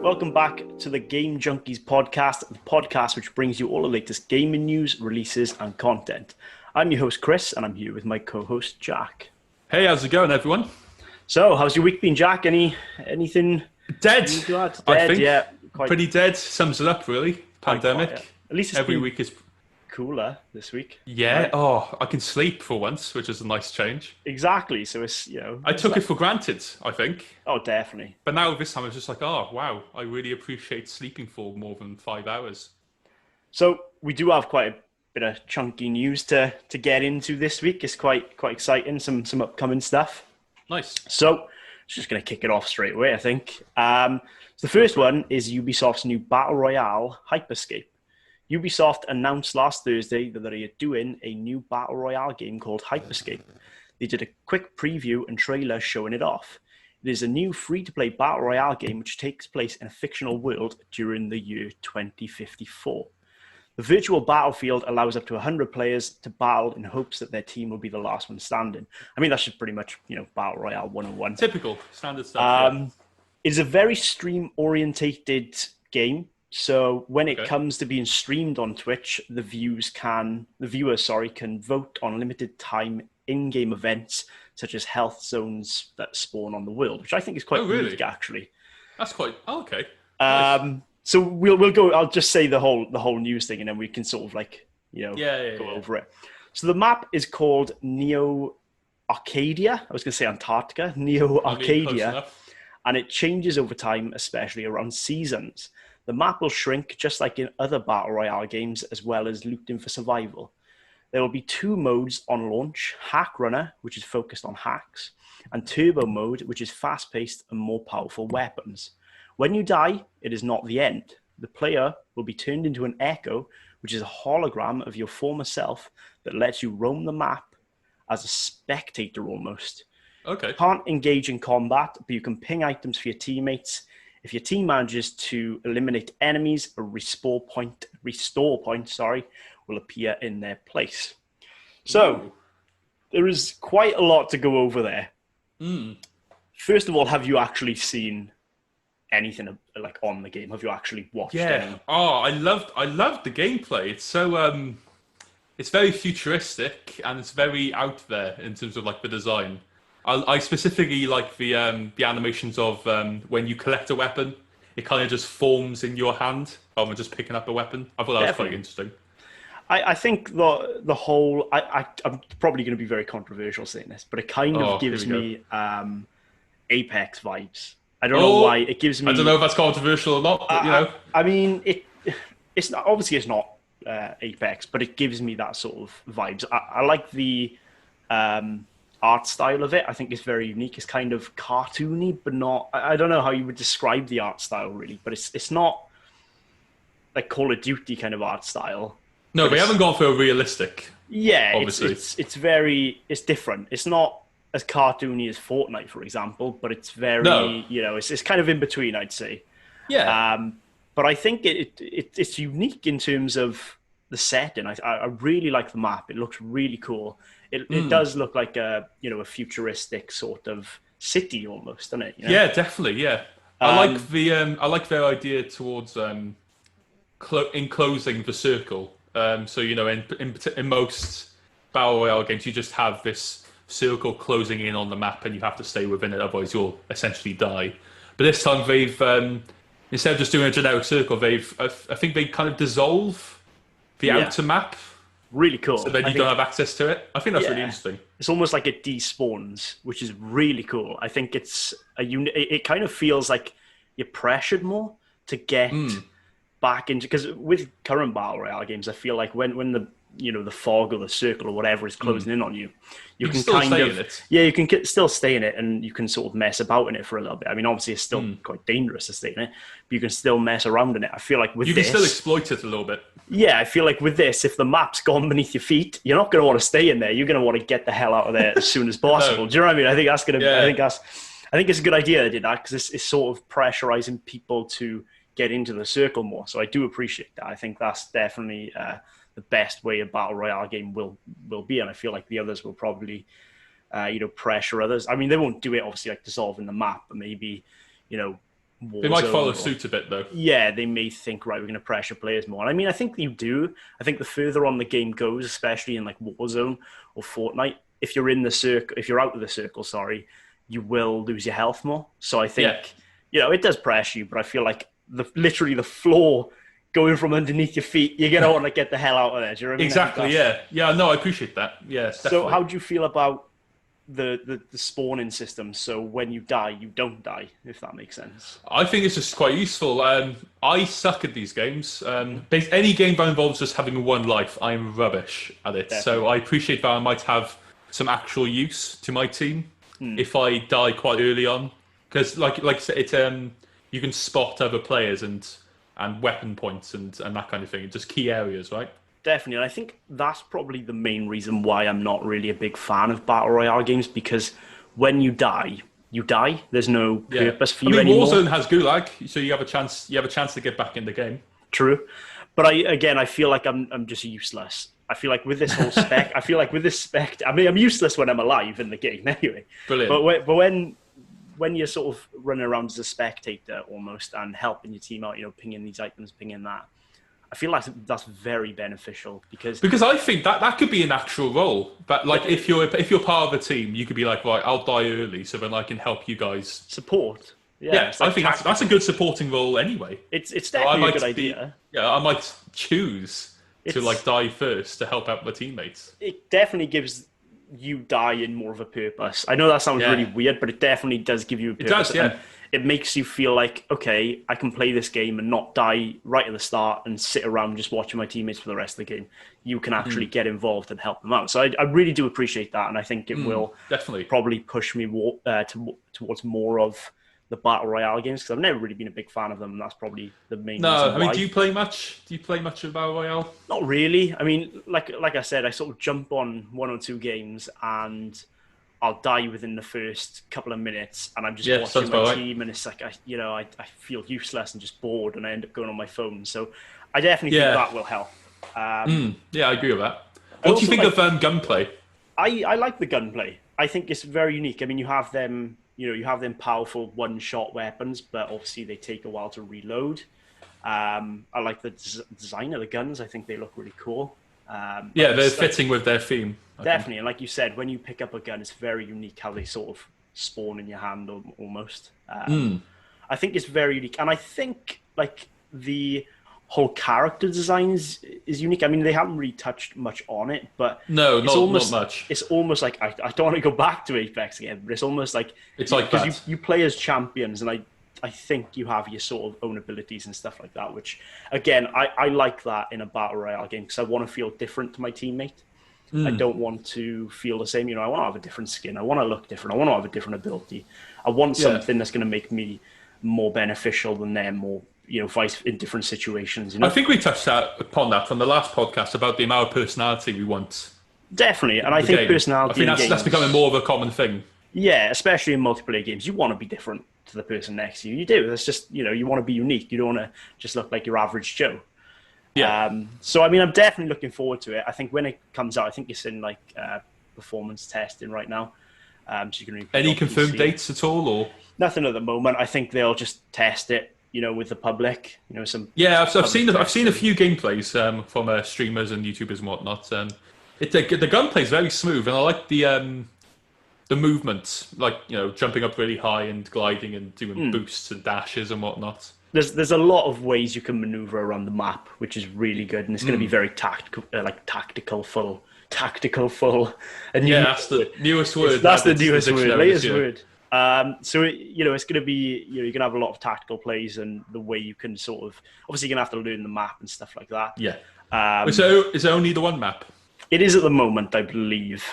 Welcome back to the Game Junkies podcast, the podcast which brings you all the latest gaming news, releases, and content. I'm your host, Chris, and I'm here with my co-host, Jack. Hey, how's it going, everyone? So, how's your week been, Jack? Anything? Dead. Dead, I think. Yeah. Pretty dead. Sums it up, really. Pandemic. Quiet. At least it's every week is cooler this week. Yeah. Right? Oh, I can sleep for once, which is a nice change. Exactly. So it's I took it for granted, I think. Oh, definitely. But now this time it's just like, oh wow, I really appreciate sleeping for more than 5 hours. So we do have quite a bit of chunky news to get into this week. It's quite exciting. Some upcoming stuff. Nice. So just going to kick it off straight away, I think. So the first one is Ubisoft's new Battle Royale, Hyperscape. Ubisoft announced last Thursday that they are doing a new Battle Royale game called Hyperscape. They did a quick preview and trailer showing it off. It is a new free-to-play Battle Royale game which takes place in a fictional world during the year 2054. The virtual battlefield allows up to 100 players to battle in hopes that their team will be the last one standing. I mean, that's just pretty much, Battle Royale 101. Typical, standard stuff. It is a very stream-orientated game. So when it comes to being streamed on Twitch, the viewers can vote on limited time in-game events such as health zones that spawn on the world, which I think is quite unique, actually. That's quite okay. Nice. So we'll go. I'll just say the whole news thing, and then we can sort of go over it. So the map is called Neo Arcadia. I was going to say Antarctica. Neo Arcadia, and it changes over time, especially around seasons. The map will shrink just like in other Battle Royale games, as well as looting for survival. There will be 2 modes on launch: Hack Runner, which is focused on hacks, and Turbo Mode, which is fast-paced and more powerful weapons. When you die, it is not the end. The player will be turned into an echo, which is a hologram of your former self that lets you roam the map as a spectator almost. Okay. You can't engage in combat, but you can ping items for your teammates. If your team manages to eliminate enemies, a restore point, will appear in their place. So, there is quite a lot to go over there. First of all, have you actually seen anything like on the game? Have you actually watched any? Oh, I loved the gameplay. It's so it's very futuristic and it's very out there in terms of like the design. I specifically like the animations of when you collect a weapon, it kind of just forms in your hand rather than just picking up a weapon. I thought that was quite interesting. I think the whole I'm probably going to be very controversial saying this, but it kind of gives me Apex vibes. I don't know why it gives me. I don't know if that's controversial or not, but I mean, it's not, obviously it's not Apex, but it gives me that sort of vibes. I like the art style of it. I think it's very unique. It's kind of cartoony, but not. I don't know how you would describe the art style really, but it's not like Call of Duty kind of art style. No, they haven't gone for a realistic. Yeah, obviously. It's different. It's not as cartoony as Fortnite, for example, but it's very, it's kind of in between, I'd say. Yeah. But I think it's unique in terms of the setting. I really like the map. It looks really cool. It does look like a futuristic sort of city almost, doesn't it? Yeah, definitely. Yeah. I like their idea towards enclosing the circle. So in most Battle Royale games, you just have this circle closing in on the map, and you have to stay within it, otherwise you'll essentially die. But this time they've instead of just doing a generic circle, I think they kind of dissolve the outer map. Really cool. So then you don't have access to it. I think that's really interesting. It's almost like it despawns, which is really cool. I think it's it kind of feels like you're pressured more to get back into, because with current Battle Royale games, I feel like when the the fog or the circle or whatever is closing in on you, you can still kind stay of in it. Yeah, you can still stay in it, and you can sort of mess about in it for a little bit. I mean, obviously it's still quite dangerous to stay in it, but you can still mess around in it. I feel like with you can still exploit it a little bit. Yeah, I feel like with this, if the map's gone beneath your feet, you're not going to want to stay in there. You're going to want to get the hell out of there as soon as possible. No. Do you know what I mean? I think that's going to. I think it's a good idea they did that, because it's sort of pressurizing people to get into the circle more. So I do appreciate that. I think that's definitely the best way a Battle Royale game will be, and I feel like the others will probably pressure others. I mean, they won't do it obviously like dissolving the map, but maybe They might follow suit a bit, though. Yeah, they may think, right, we're going to pressure players more. And I mean, I think you do. I think the further on the game goes, especially in like Warzone or Fortnite, if you're in the circle, if you're out of the circle, sorry, you will lose your health more. So I think, it does pressure you, but I feel like literally the floor going from underneath your feet, you're going to want to get the hell out of there. Do you know what I mean? Exactly, yeah. Yeah, no, I appreciate that. Yeah, definitely. So how do you feel about the spawning system? So when you die, you don't die, if that makes sense. I think it's just quite useful. I suck at these games. Any game that involves just having one life, I'm rubbish at it. Definitely. So I appreciate that I might have some actual use to my team if I die quite early on. Because like I said, you can spot other players and weapon points and that kind of thing. Just key areas, right? Definitely, and I think that's probably the main reason why I'm not really a big fan of Battle Royale games, because when you die, you die. There's no purpose for you anymore. Warzone has Gulag, so you have a chance to get back in the game. True. But I feel like I'm just useless. I feel like with this whole spec, I mean, I'm useless when I'm alive in the game anyway. Brilliant. But when you're sort of running around as a spectator almost and helping your team out, pinging these items, pinging that, I feel like that's very beneficial because I think that could be an actual role. But like if you're part of a team, you could be like, right, I'll die early so then I can help you guys support. Yeah, I think that's a good supporting role anyway. It's definitely a good idea. I might choose to like die first to help out my teammates. It definitely gives you dying more of a purpose. I know that sounds really weird, but it definitely does give you a purpose. It does, yeah. And it makes you feel like, okay, I can play this game and not die right at the start and sit around just watching my teammates for the rest of the game. You can actually get involved and help them out. So I really do appreciate that, and I think it will definitely probably push me more, towards more of the Battle Royale games, because I've never really been a big fan of them, and that's probably the main reason why. Do you play much? Do you play much of Battle Royale? Not really. I mean, like I said, I sort of jump on one or two games and I'll die within the first couple of minutes, and I'm just watching my team, and it's like I feel useless and just bored, and I end up going on my phone. So I definitely think that will help. Yeah, I agree with that. What do you think of gunplay? I like the gunplay. I think it's very unique. I mean, you have them powerful one-shot weapons, but obviously they take a while to reload. I like the design of the guns. I think they look really cool. They're fitting with their theme. Definitely, and like you said, when you pick up a gun, it's very unique how they sort of spawn in your hand almost. I think it's very unique, and I think like the whole character design is unique. I mean, they haven't really touched much on it, but not much. It's almost like I don't want to go back to Apex again, but it's almost like because you play as champions, and I think you have your sort of own abilities and stuff like that, which again I like that in a Battle Royale game, because I want to feel different to my teammate. I don't want to feel the same. I want to have a different skin. I want to look different. I want to have a different ability. I want something that's going to make me more beneficial than them, or vice in different situations. I think we touched upon that from the last podcast about the amount of personality we want. Definitely, and I think personality. I think that's becoming more of a common thing. Yeah, especially in multiplayer games, you want to be different to the person next to you. You do. It's just you want to be unique. You don't want to just look like your average Joe. Yeah. So I mean, I'm definitely looking forward to it. I think when it comes out, I think it's in like performance testing right now. So you can any confirmed dates at all, or nothing at the moment. I think they'll just test it, with the public. I've seen a few gameplays from streamers and YouTubers and whatnot. The gunplay is very smooth, and I like the movement, like jumping up really high and gliding and doing boosts and dashes and whatnot. There's a lot of ways you can maneuver around the map, which is really good, and it's going to be very tactical, full. And that's the newest word. That's the newest word, latest word. So it's going to be you're going to have a lot of tactical plays, and the way you can sort of obviously you're going to have to learn the map and stuff like that. Yeah. So is it only the one map? It is at the moment, I believe,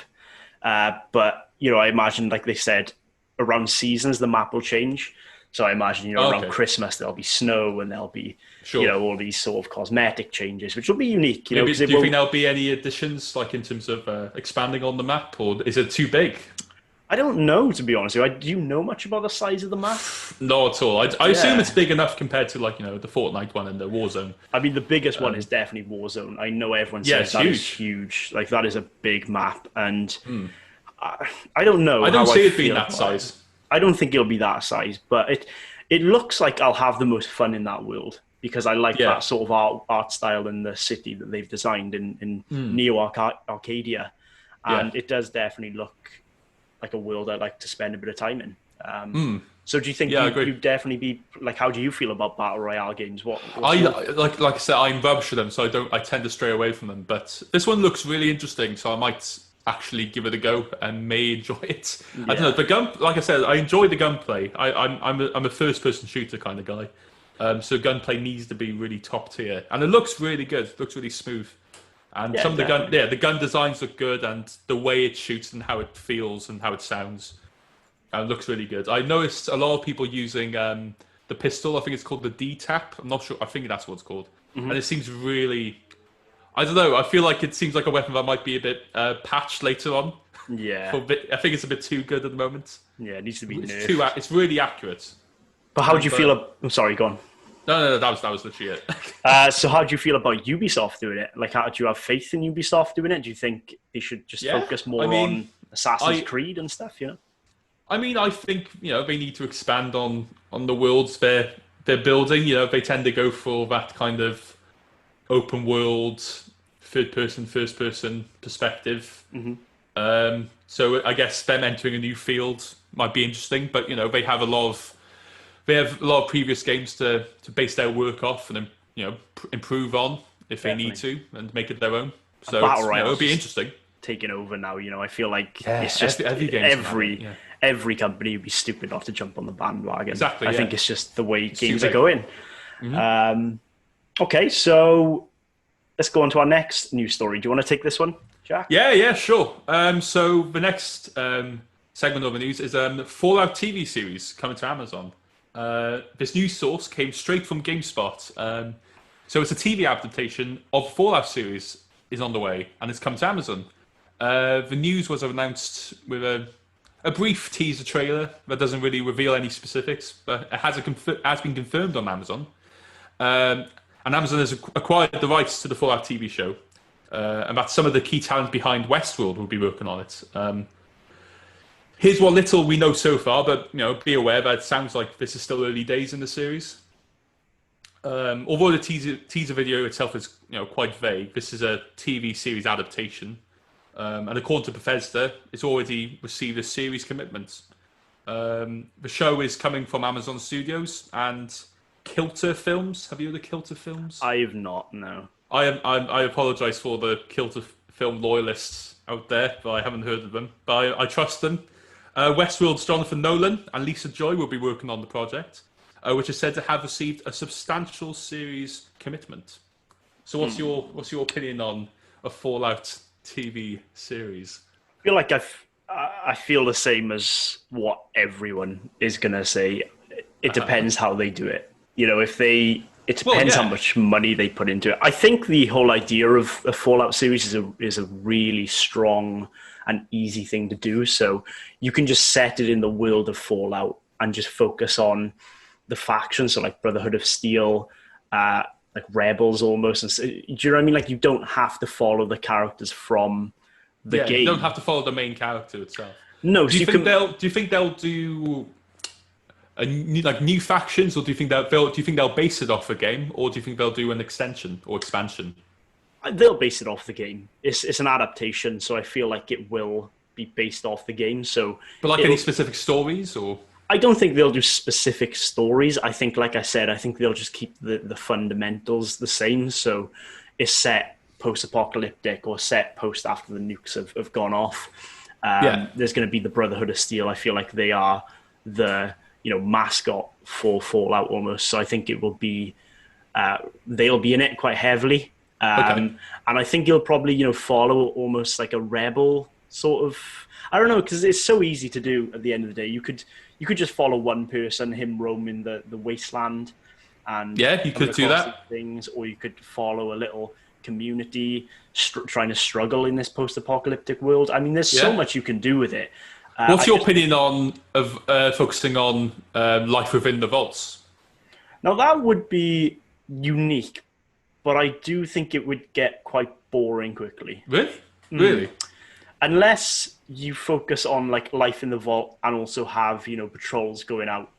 but I imagine, like they said, around seasons the map will change. So I imagine, around Christmas there'll be snow, and there'll be, all these sort of cosmetic changes, which will be unique. Do you think there'll be any additions, like in terms of expanding on the map, or is it too big? I don't know, to be honest with you. Do you know much about the size of the map? No, at all. I assume it's big enough compared to, like, the Fortnite one and the Warzone. I mean, the biggest one is definitely Warzone. I know everyone says that is huge. Like, that is a big map, and I don't know. I don't see it being that size. I don't think it'll be that size, but it looks like I'll have the most fun in that world because I like that sort of art style in the city that they've designed in Neo Arcadia, and it does definitely look like a world I'd like to spend a bit of time in. So do you think you'd definitely be like? How do you feel about battle royale games? Like I said, I'm rubbish with them, so I tend to stray away from them. But this one looks really interesting, so I might actually give it a go and may enjoy it. Yeah. I don't know. The gun, like I said, I enjoy the gunplay. I'm a first-person shooter kind of guy, so gunplay needs to be really top tier, and it looks really good. It looks really smooth, and some of the gun designs look good, and the way it shoots and how it feels and how it sounds. Looks really good. I noticed a lot of people using the pistol. I think it's called the D-Tap. I'm not sure. I think that's what it's called. And it seems really... I don't know. I feel like it seems like a weapon that might be a bit patched later on. Yeah. I think it's a bit too good at the moment. Yeah, it needs to be nerfed. It's really accurate. But how do you feel... I'm sorry, go on. No, that was literally it. So how do you feel about Ubisoft doing it? Like, how do you have faith in Ubisoft doing it? Do you think they should just focus more on Assassin's Creed and stuff, I mean, I think they need to expand on the worlds they're building. They tend to go for that kind of open world, first person perspective. So I guess them entering a new field might be interesting. But they have a lot of previous games to base their work off and improve on if they need to and make it their own. So it'll be interesting. Taking over now, I feel like it's just every company would be stupid not to jump on the bandwagon. Exactly. I think it's just the way games are going. Okay, so let's go on to our next news story. Do you want to take this one, Jack? Yeah, sure. So the next segment of the news is Fallout TV series coming to Amazon. This news source came straight from GameSpot. So it's a TV adaptation of the Fallout series is on the way, and it's come to Amazon. The news was announced with a brief teaser trailer that doesn't really reveal any specifics, but it has been confirmed on Amazon. And Amazon has acquired the rights to the Fallout TV show, and that some of the key talent behind Westworld will be working on it. Here's what little we know so far, but be aware that it sounds like this is still early days in the series. Although the teaser video itself is quite vague, this is a TV series adaptation. And according to Bethesda, it's already received a series commitment. The show is coming from Amazon Studios and Kilter Films. Have you heard of Kilter Films? I have not, no. I apologise for the Kilter Film loyalists out there, but I haven't heard of them. But I trust them. Westworld's Jonathan Nolan and Lisa Joy will be working on the project, which is said to have received a substantial series commitment. So what's your opinion on a Fallout TV series? I feel like I feel the same as what everyone is gonna say. It depends how they do it. It depends how much money they put into it. I think the whole idea of a Fallout series is a really strong and easy thing to do. So you can just set it in the world of Fallout and just focus on the factions, so like Brotherhood of Steel, like rebels almost. And do you know what I mean? Like, you don't have to follow the characters from the game. You don't have to follow the main character itself. No. Do you think they'll do new factions, or do you think they'll base it off the game, or do you think they'll do an extension or expansion? They'll base it off the game. It's an adaptation, so I feel like it will be based off the game. So, but any specific stories or? I don't think they'll do specific stories. I think, like I said, they'll just keep the fundamentals the same. So it's set post-apocalyptic or set post after the nukes have gone off. There's going to be the Brotherhood of Steel. I feel like they are the mascot for Fallout almost. So I think it will be they'll be in it quite heavily. And I think you'll probably follow almost like a rebel sort of. I don't know, because it's so easy to do. At the end of the day, you could just follow one person, him roaming the wasteland, and you could do that. Things, or you could follow a little community trying to struggle in this post-apocalyptic world. I mean, there's so much you can do with it. What's your opinion on focusing on life within the vaults? Now that would be unique, but I do think it would get quite boring quickly. Really? Unless you focus on like life in the vault and also have patrols going out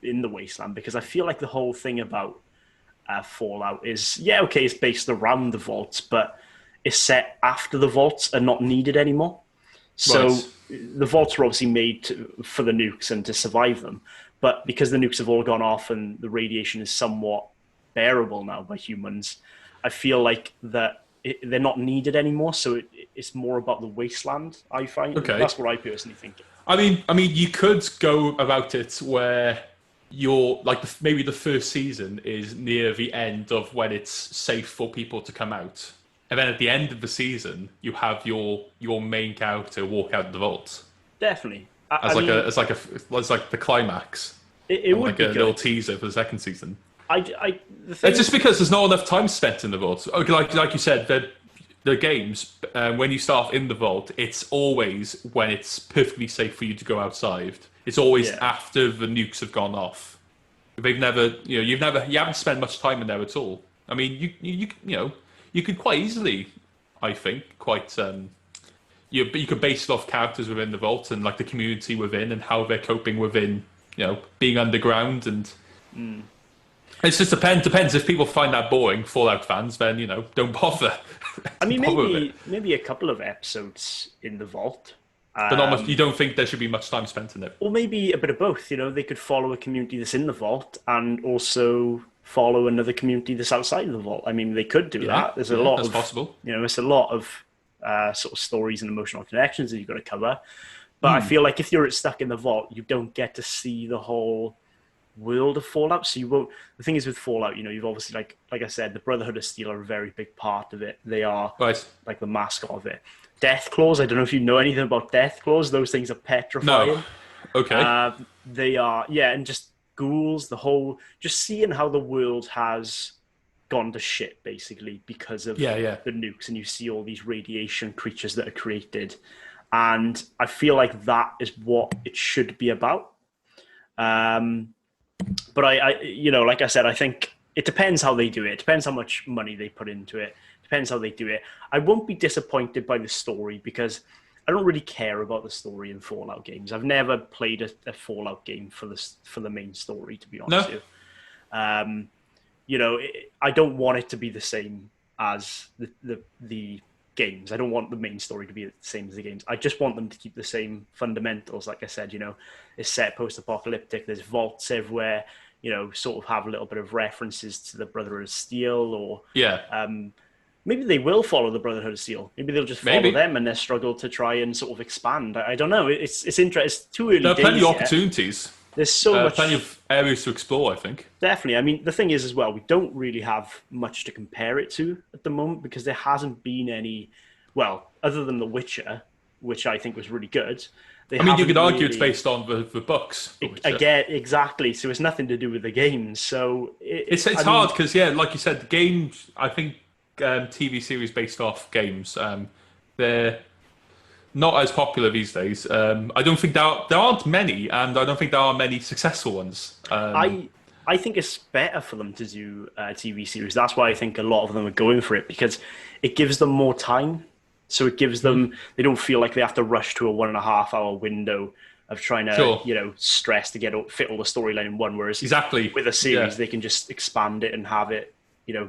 in the Wasteland, because I feel like the whole thing about Fallout is, okay, it's based around the vaults, but it's set after the vaults are not needed anymore. So the vaults were obviously made for the nukes and to survive them, but because the nukes have all gone off and the radiation is somewhat bearable now by humans, I feel like that they're not needed anymore. So it's more about the Wasteland, I find. Okay. That's what I personally think. I mean, you could go about it where you're like maybe the first season is near the end of when it's safe for people to come out, and then at the end of the season you have your main character walk out of the vault. Definitely, as like the climax. It would like be a good. little teaser for the second season. It's just because there's not enough time spent in the vault. Like you said, the games, when you start in the vault, it's always when it's perfectly safe for you to go outside. It's always after the nukes have gone off. You haven't spent much time in there at all. I mean, you could quite easily, I think, you could base it off characters within the vault and like the community within and how they're coping within, being underground and. It just depends. If people find that boring, Fallout fans, then don't bother. I mean, maybe a couple of episodes in the vault. But not much. You don't think there should be much time spent in it? Or maybe a bit of both. They could follow a community that's in the vault and also follow another community that's outside of the vault. I mean, they could do that. There's a lot. That's possible. It's a lot of sort of stories and emotional connections that you've got to cover. But I feel like if you're stuck in the vault, you don't get to see the whole world of Fallout. So you won't. The thing is with Fallout, you've obviously like I said, the Brotherhood of Steel are a very big part of it. They are like the mascot of it. Death claws. I don't know if you know anything about death claws. Those things are petrifying. No. Okay. They are, and just ghouls. Just seeing how the world has gone to shit basically because of the nukes, and you see all these radiation creatures that are created, and I feel like that is what it should be about. But I like I said, I think it depends how they do it. It depends how much money they put into it. Depends how they do it. I won't be disappointed by the story because I don't really care about the story in Fallout games. I've never played a Fallout game for the main story, to be honest with you. I don't want it to be the same as the games. I don't want the main story to be the same as the games. I just want them to keep the same fundamentals. Like I said, it's set post-apocalyptic. There's vaults everywhere. Sort of have a little bit of references to the Brotherhood of Steel, or maybe they will follow the Brotherhood of Steel. Maybe they'll just follow them and their struggle to try and sort of expand. I don't know. It's interesting. It's too early. There are plenty of opportunities. There's so much, plenty of areas to explore, I think. Definitely. I mean, the thing is as well, we don't really have much to compare it to at the moment because there hasn't been any, other than The Witcher, which I think was really good. You could argue it's based on the books. Again, exactly. So it's nothing to do with the games. So it's hard because, like you said, the games, I think TV series based off games, they're not as popular these days. I don't think there aren't many, and I don't think there are many successful ones. I think it's better for them to do a TV series. That's why I think a lot of them are going for it, because it gives them more time. So it gives them, they don't feel like they have to rush to a 1.5 hour window of trying to, stress to fit all the storyline in one. Whereas with a series, they can just expand it and have it,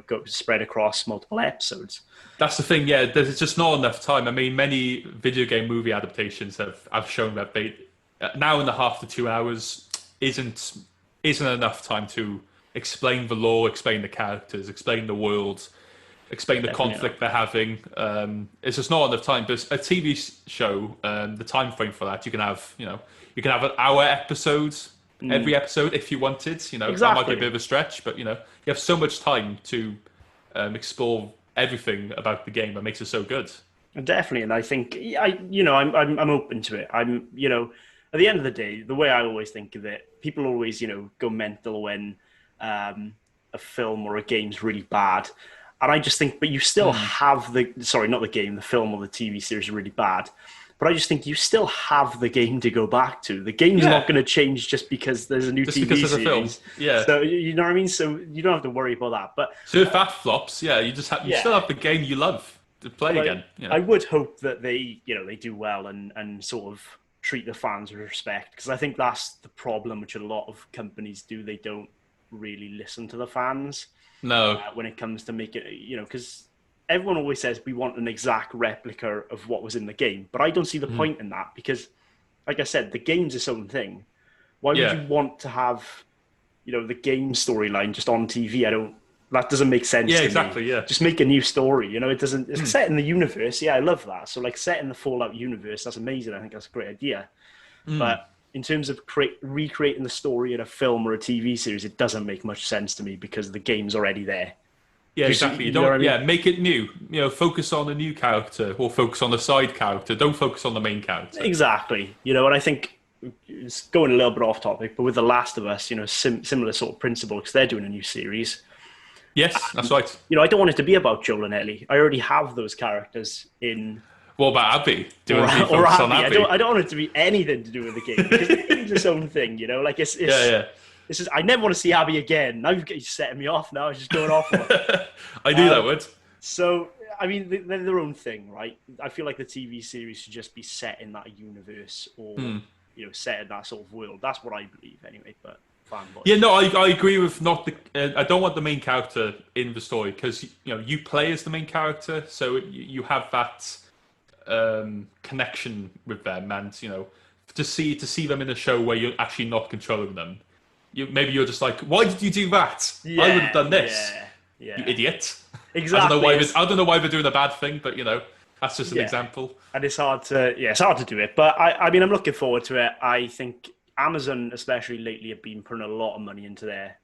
go spread across multiple episodes. That's the thing, there's just not enough time. I mean, many video game movie adaptations have shown that an hour and a half to 2 hours isn't enough time to explain the lore, explain the characters, explain the world, explain the conflict they're having. It's just not enough time. But a TV show, the time frame for that, you can have an hour episodes every episode if you wanted. That might be a bit of a stretch, but you have so much time to explore everything about the game that makes it so good. Definitely, and I think I'm open to it. I'm at the end of the day, the way I always think of it, people always go mental when a film or a game's really bad. And I just think, but you still have the film or the TV series is really bad. But I just think you still have the game to go back to. The game's not going to change just because there's a new TV series. A film. Yeah. So you know what I mean? So you don't have to worry about that. But so if that flops, you still have the game you love to play again. I would hope that they do well and sort of treat the fans with respect, because I think that's the problem which a lot of companies do. They don't really listen to the fans. No. When it comes to make it, because everyone always says we want an exact replica of what was in the game, but I don't see the point in that, because, like I said, the game's its own thing. Why would you want to have, the game storyline just on TV? That doesn't make sense to exactly, me. Yeah. Just make a new story. It doesn't. It's set in the universe. Yeah, I love that. So, like, set in the Fallout universe, that's amazing. I think that's a great idea. But in terms of recreating the story in a film or a TV series, it doesn't make much sense to me, because the game's already there. Yeah, exactly. You don't. Make it new. Focus on a new character, or focus on a side character. Don't focus on the main character. Exactly. And I think it's going a little bit off topic, but with The Last of Us, similar sort of principle, because they're doing a new series. Yes, that's right. I don't want it to be about Joel and Ellie. I already have those characters in. What about Abby? Or Abby. I don't want it to be anything to do with the game, because the game's its own thing. Like it's This is. I never want to see Abby again. Now you're setting me off. Now I'm just going off. I knew that would. So I mean, they're their own thing, right? I feel like the TV series should just be set in that universe, or set in that sort of world. That's what I believe, anyway. But fanboy. Yeah, no, I agree with not the. I don't want the main character in the story, because you play as the main character, so you have that connection with them, and to see them in a show where you're actually not controlling them. Maybe you're just like, why did you do that? I would have done this. Yeah. You idiot. Exactly. I don't know why they're doing a bad thing, but that's just an example. And it's hard to do it. But I mean, I'm looking forward to it. I think Amazon, especially lately, have been putting a lot of money into their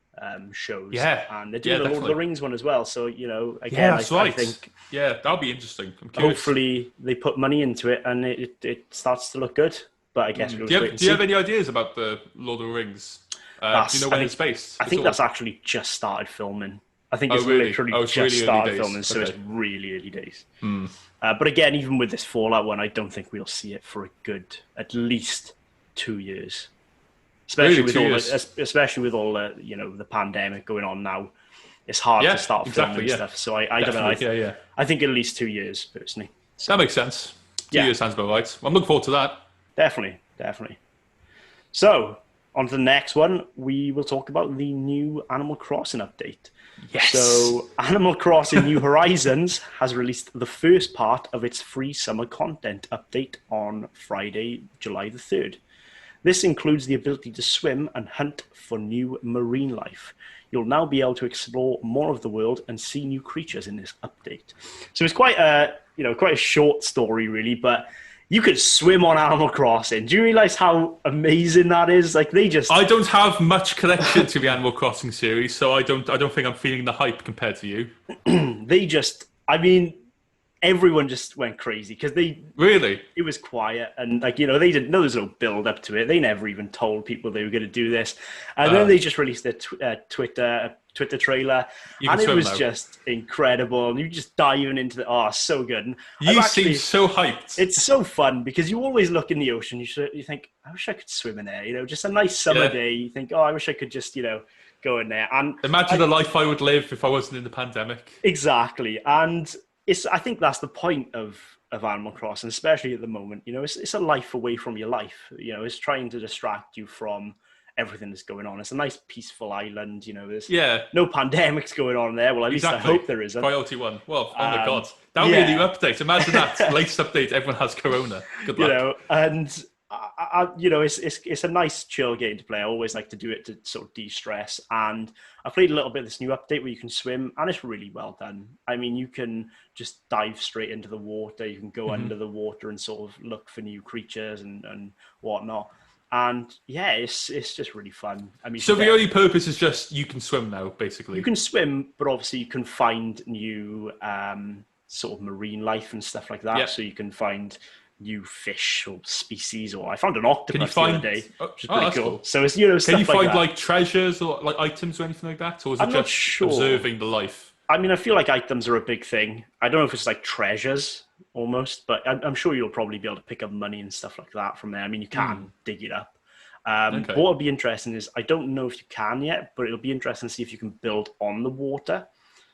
shows. Yeah. And they're doing the Lord of the Rings one as well. So, again, that's right. I think. Yeah, that'll be interesting. I'm curious. Hopefully they put money into it and it starts to look good. But I guess we'll wait and see. Do you have any ideas about the Lord of the Rings? Do you know when it's based? I think that's actually just started filming. I think it's literally just started filming, so it's really early days. But again, even with this Fallout one, I don't think we'll see it for a good, at least 2 years. Especially with all the pandemic going on now. It's hard to start filming stuff. So I don't know. I think at least 2 years, personally. So, that makes sense. 2 years sounds about right. I'm looking forward to that. Definitely. So, on to the next one, we will talk about the new Animal Crossing update. Yes. So, Animal Crossing New Horizons has released the first part of its free summer content update on Friday, July the 3rd. This includes the ability to swim and hunt for new marine life. You'll now be able to explore more of the world and see new creatures in this update. So it's quite a short story, really, but you could swim on Animal Crossing. Do you realize how amazing that is? Like, I don't have much connection to the Animal Crossing series, so I don't think I'm feeling the hype compared to you. Everyone just went crazy because it was quiet, and they didn't know, there's no build up to it. They never even told people they were going to do this, and then they just released their Twitter trailer, and it was just incredible. And you just diving into so good. And you seem so hyped. It's so fun because you always look in the ocean. You think, I wish I could swim in there. Just a nice summer day. You think, I wish I could just go in there. And imagine the life I would live if I wasn't in the pandemic. Exactly, and I think that's the point of Animal Crossing, especially at the moment. It's a life away from your life. It's trying to distract you from everything that's going on. It's a nice, peaceful island. There's no pandemics going on there. Well, at least I hope there isn't. Priority one. Well, oh my God. That would be a new update. Imagine that. Latest update, everyone has corona. Good luck. And it's a nice chill game to play. I always like to do it to sort of de-stress. And I played a little bit of this new update where you can swim, and it's really well done. I mean, you can just dive straight into the water. You can go under the water and sort of look for new creatures and whatnot. And it's just really fun. I mean, so the only purpose is just you can swim now, basically. You can swim, but obviously you can find new sort of marine life and stuff like that. Yep. So you can find new fish or species, or I found an octopus the other day, which is pretty cool. So it's can you find like treasures or like items or anything like that, or is it just observing the life? I mean, I feel like items are a big thing. I don't know if it's like treasures almost, but I'm sure you'll probably be able to pick up money and stuff like that from there. I mean, you can dig it up. What will be interesting is, I don't know if you can yet, but it'll be interesting to see if you can build on the water.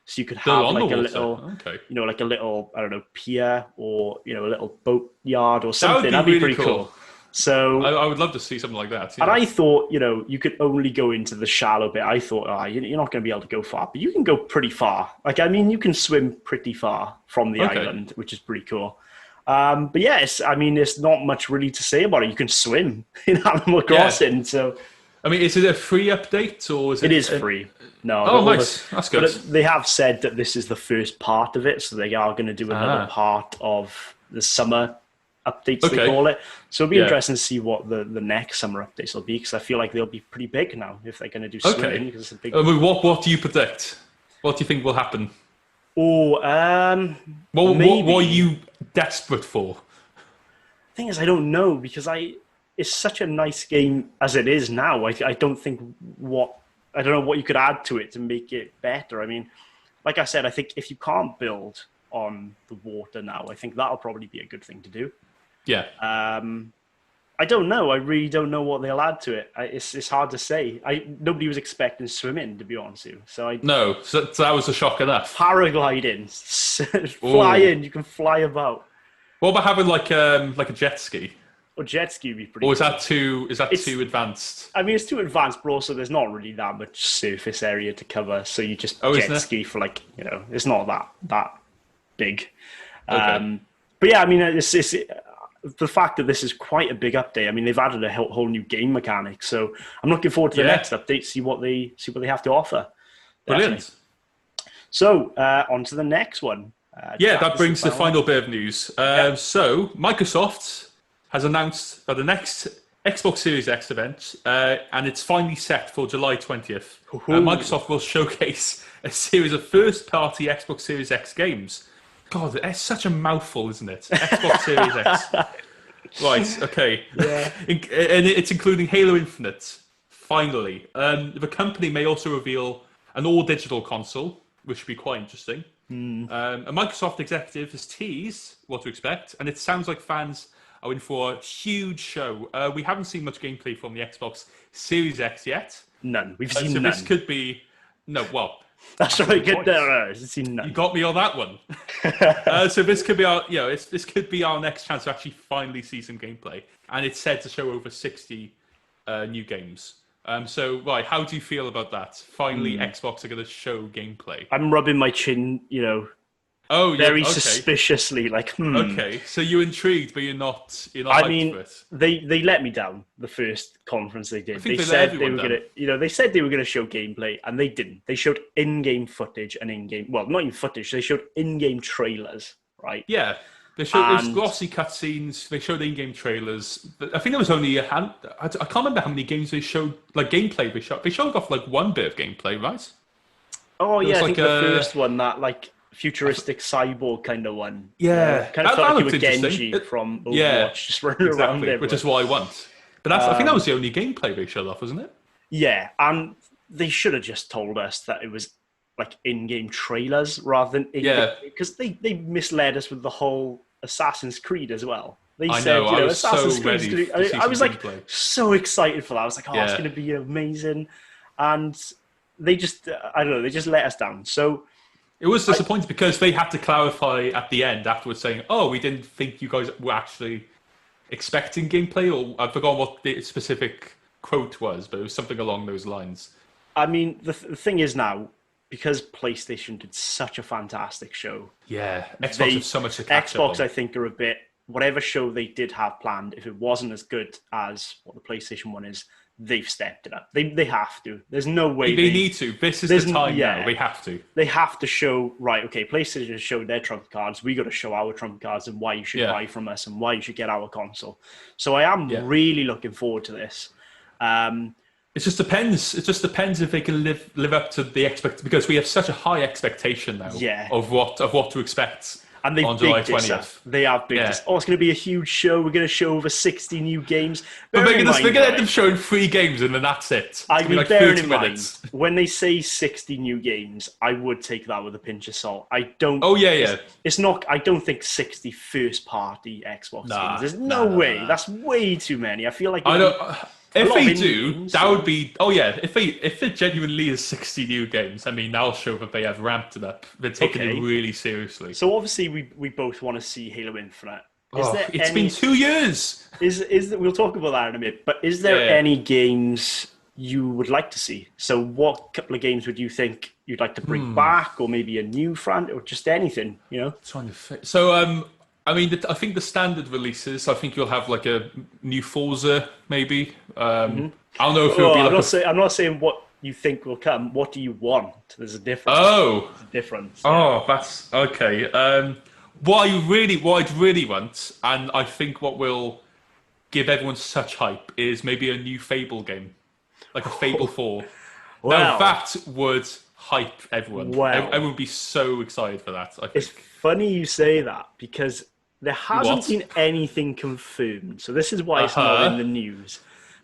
So you could have like a little, like a little, I don't know, pier or, a little boat yard or something. That'd be pretty cool. So I would love to see something like that. Yeah. And I thought, you could only go into the shallow bit. I thought, you're not going to be able to go far, but you can go pretty far. You can swim pretty far from the island, which is pretty cool. But yeah, it's not much really to say about it. You can swim in Animal Crossing, so. Is it a free update or is it? It is free. No. Oh, nice. That's good. But they have said that this is the first part of it, so they are going to do another part of the summer updates, they call it. So it'll be interesting to see what the next summer updates will be, because I feel like they'll be pretty big now if they're going to do swimming. Because it's a big. What do you predict? What do you think will happen? What are you desperate for? The thing is, I don't know, because it's such a nice game as it is now. I don't know what you could add to it to make it better. Like I said, I think if you can't build on the water now, I think that'll probably be a good thing to do. Yeah. I don't know. I really don't know what they'll add to it. It's hard to say. Nobody was expecting swimming, to be honest with you. So that was a shock enough. Paragliding, flying. You can fly about. What about having like a jet ski? Or jet ski would be pretty. Or is that too advanced? It's too advanced, but also there's not really that much surface area to cover. So you just jet ski for it's not that big. Okay. But yeah, it's the fact that this is quite a big update. They've added a whole new game mechanic, so I'm looking forward to the next update. See what they have to offer. Brilliant. So on to the next one. That brings the final bit of news. So Microsoft has announced the next Xbox Series X event, and it's finally set for July 20th. Microsoft will showcase a series of first-party Xbox Series X games. God, it's such a mouthful, isn't it? Xbox Series X. Right, okay. Yeah. And it's including Halo Infinite, finally. The company may also reveal an all-digital console, which would be quite interesting. A Microsoft executive has teased what to expect, and it sounds like fans are in for a huge show. We haven't seen much gameplay from the Xbox Series X yet. None. We've seen none. This could be... No, well... That's right. Good there. You got me on that one. So this could be this could be our next chance to actually finally see some gameplay, and it's said to show over 60 new games. So how do you feel about that? Finally, Xbox are going to show gameplay. I'm rubbing my chin, very suspiciously, Okay, so you're intrigued, but you're not hyped for it. They let me down the first conference they did. They said they were going to, they said they were going to show gameplay, and they didn't. They showed in-game footage and in-game, well, not even footage. They showed in-game trailers, right? Yeah, they showed those glossy cutscenes. They showed in-game trailers. I think there was only I can't remember how many games they showed, gameplay. They showed off one bit of gameplay, right? Oh yeah, I think the first one that futuristic cyborg kind of one. Yeah. Kind of felt like you were Genji from Overwatch, just running around there. Which is what I want. But I think that was the only gameplay they showed off, wasn't it? Yeah, and they should have just told us that it was in-game trailers rather than in-game, because they misled us with the whole Assassin's Creed as well. They said, I was Assassin's so ready Creed. I was so excited for that. I was like, it's going to be amazing. And they just, I don't know, they just let us down. So it was disappointing because they had to clarify at the end afterwards saying, we didn't think you guys were actually expecting gameplay, or I've forgotten what the specific quote was, but it was something along those lines. The thing is now, because PlayStation did such a fantastic show. Yeah, Xbox has so much to catch up on. I think, are a bit, whatever show they did have planned, if it wasn't as good as what the PlayStation one is, they've stepped it up. They have to. There's no way they need to. This is the time now. They have to. They have to show, right, okay, PlayStation has showed their trump cards. We got to show our trump cards and why you should buy from us and why you should get our console. So I am really looking forward to this. It just depends. It just depends if they can live up to the because we have such a high expectation now of what to expect. And they on July 20th. They have big this. It's going to be a huge show. We're going to show over 60 new games. But they're going to end up showing 3 games and then that's it. Bearing in mind, when they say 60 new games, I would take that with a pinch of salt. I don't. Oh yeah. It's not. I don't think 60 first-party Xbox games. There's no way. That's way too many. I feel like I don't. If they do, that would be... Oh, yeah. If it genuinely is 60 new games, that'll show that they have ramped it up. They're taking it really seriously. So, obviously, we both want to see Halo Infinite. It's been 2 years. We'll talk about that in a minute. But is there any games you would like to see? So, what couple of games would you think you'd like to bring back, or maybe a new friend, or just anything? Trying to fit. So, I mean, I think the standard releases. I think you'll have like a new Forza, maybe. I don't know if it'll be like. I'm not saying what you think will come. What do you want? There's a difference. Oh, there's a difference. Oh, that's okay. What I'd really want, and I think what will give everyone such hype, is maybe a new Fable game, like a Fable 4. Now that would hype everyone. Everyone would be so excited for that. I think. It's funny you say that because there hasn't been anything confirmed. So this is why it's not in the news.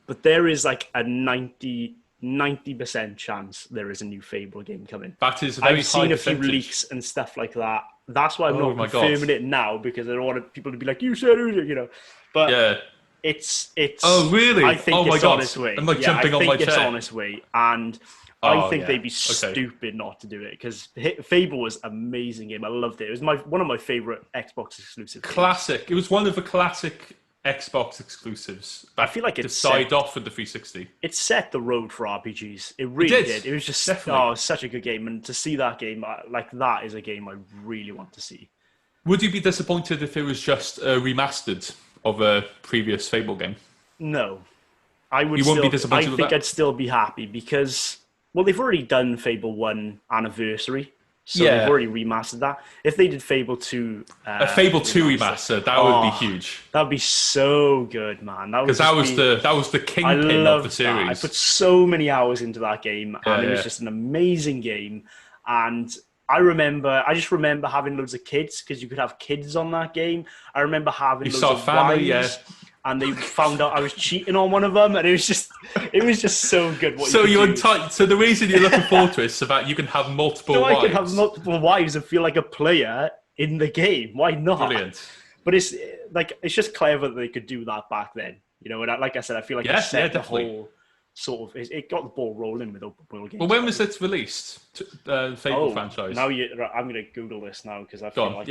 But there is like a 90% chance there is a new Fable game coming. That is a very I've seen high a few percentage. leaks and stuff like that. That's why I'm not confirming it now, because I don't want people to be like, you said it, But it's. Oh really? I think it's on its way. I'm like jumping on my chair. I think it's on its way, and I think they'd be stupid not to do it, because Fable was an amazing game. I loved it. It was one of my favorite Xbox exclusives. Classic. It was one of the classic Xbox exclusives. I feel like it died off with the 360. It set the road for RPGs. It really did. It was just such a good game, and to see that game like that is a game I really want to see. Would you be disappointed if it was just a remastered of a previous Fable game? No, I would. You won't be disappointed with that? I think I'd still be happy because they've already done Fable 1 Anniversary. So they've already remastered that. If they did Fable 2... a Fable 2 remaster, that would be huge. That would be so good, man. Because that was the kingpin of the series. I put so many hours into that game, and it was just an amazing game. And I just remember having loads of kids, because you could have kids on that game. I remember having loads of wives. And they found out I was cheating on one of them, and it was just so good. So the reason you're looking forward to it is so that you can have multiple wives. I can have multiple wives and feel like a player in the game. Why not? Brilliant. But it's just clever that they could do that back then. And like I said, I feel like it set the whole sort of. It got the ball rolling with open world games. Well, when was it released? Fable franchise. Now I'm going to Google this now, because I feel like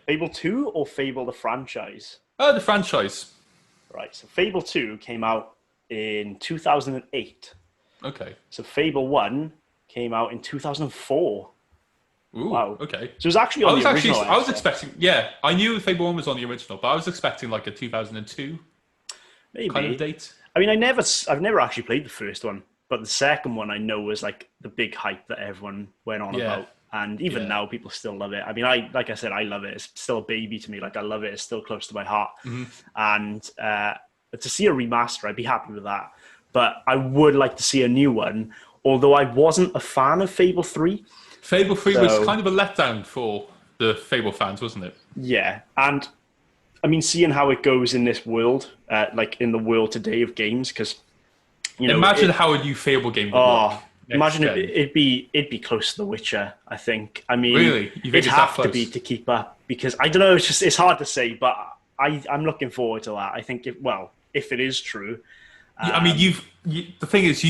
Fable 2 or Fable the franchise. Oh, the franchise. Right, so Fable 2 came out in 2008. Okay. So Fable 1 came out in 2004. Ooh, wow. Okay. So it was actually on the original. I was expecting, I knew Fable 1 was on the original, but I was expecting like a 2002 kind of date. I mean, I've never actually played the first one, but the second one I know was like the big hype that everyone went on about. And even now, people still love it. I mean, like I said, I love it. It's still a baby to me. Like, I love it. It's still close to my heart. Mm-hmm. And to see a remaster, I'd be happy with that. But I would like to see a new one, although I wasn't a fan of Fable 3. Fable 3 was kind of a letdown for the Fable fans, wasn't it? Yeah. And, I mean, seeing how it goes in this world, like in the world today of games, because, imagine how a new Fable game would look. Imagine it'd be close to The Witcher, I think. I mean, really? It'd have to be to keep up, because I don't know. It's hard to say, but I'm looking forward to that. I think if it is true. I mean, the thing is,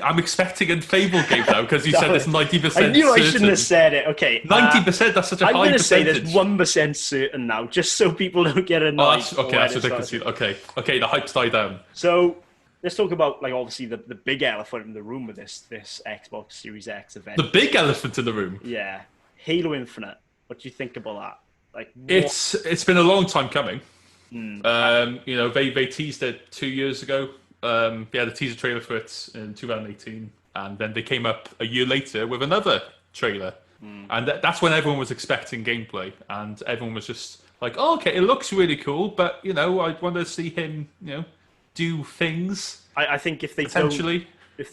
I'm expecting a Fable game now, because you said it's 90%. I knew I shouldn't have said it. Okay, 90%. That's such a high percentage. I'm going to say there's 1% certain now, just so people don't get annoyed. That's ridiculous. Okay, the hype's died down. So. Let's talk about, like, obviously the big elephant in the room with this Xbox Series X event. The big elephant in the room? Yeah. Halo Infinite. What do you think about that? Like, It's been a long time coming. They teased it 2 years ago. They had a teaser trailer for it in 2018. And then they came up a year later with another trailer. And that's when everyone was expecting gameplay. And everyone was just like, oh, okay, it looks really cool. But, I want to see him, do things. I think if they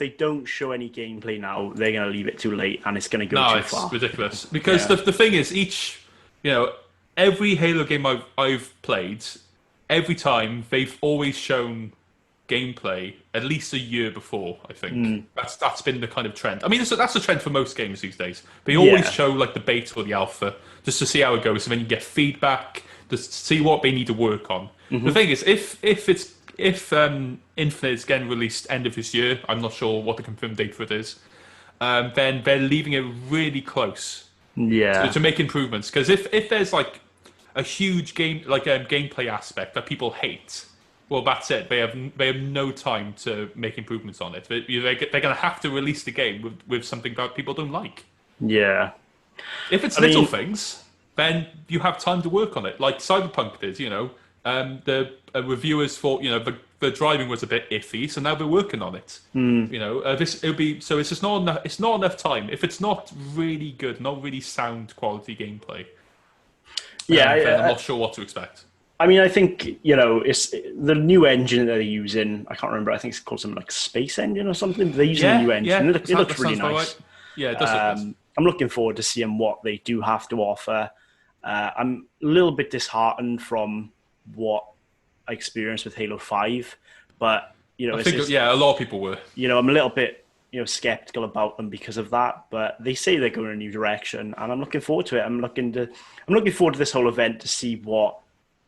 don't show any gameplay now, they're going to leave it too late, and it's going to go too far. No, it's ridiculous. Because the thing is, every Halo game I've played, every time they've always shown gameplay at least a year before. I think that's been the kind of trend. I mean, that's the trend for most games these days. They always show like the beta or the alpha just to see how it goes, and then you get feedback just to see what they need to work on. Mm-hmm. The thing is, if Infinite is getting released end of this year, I'm not sure what the confirmed date for it is, then they're leaving it really close to make improvements. Because if there's like a huge gameplay aspect that people hate, well, that's it. They have no time to make improvements on it. They're going to have to release the game with something that people don't like. Yeah. If it's things, then you have time to work on it, like Cyberpunk did. The reviewers thought the driving was a bit iffy, so now they're working on it. It's just not enough. It's not enough time. If it's not really good, not really sound quality gameplay, then I'm not sure what to expect. I mean, I think, it's the new engine that they're using. I can't remember. I think it's called something like Space Engine or something. They're using a new engine. It looks really nice. Right. Yeah, it does look nice. I'm looking forward to seeing what they do have to offer. I'm a little bit disheartened from what I experienced with Halo 5, but, I think a lot of people were. I'm a little bit, skeptical about them because of that, but they say they're going in a new direction, and I'm looking forward to it. I'm looking forward to this whole event to see what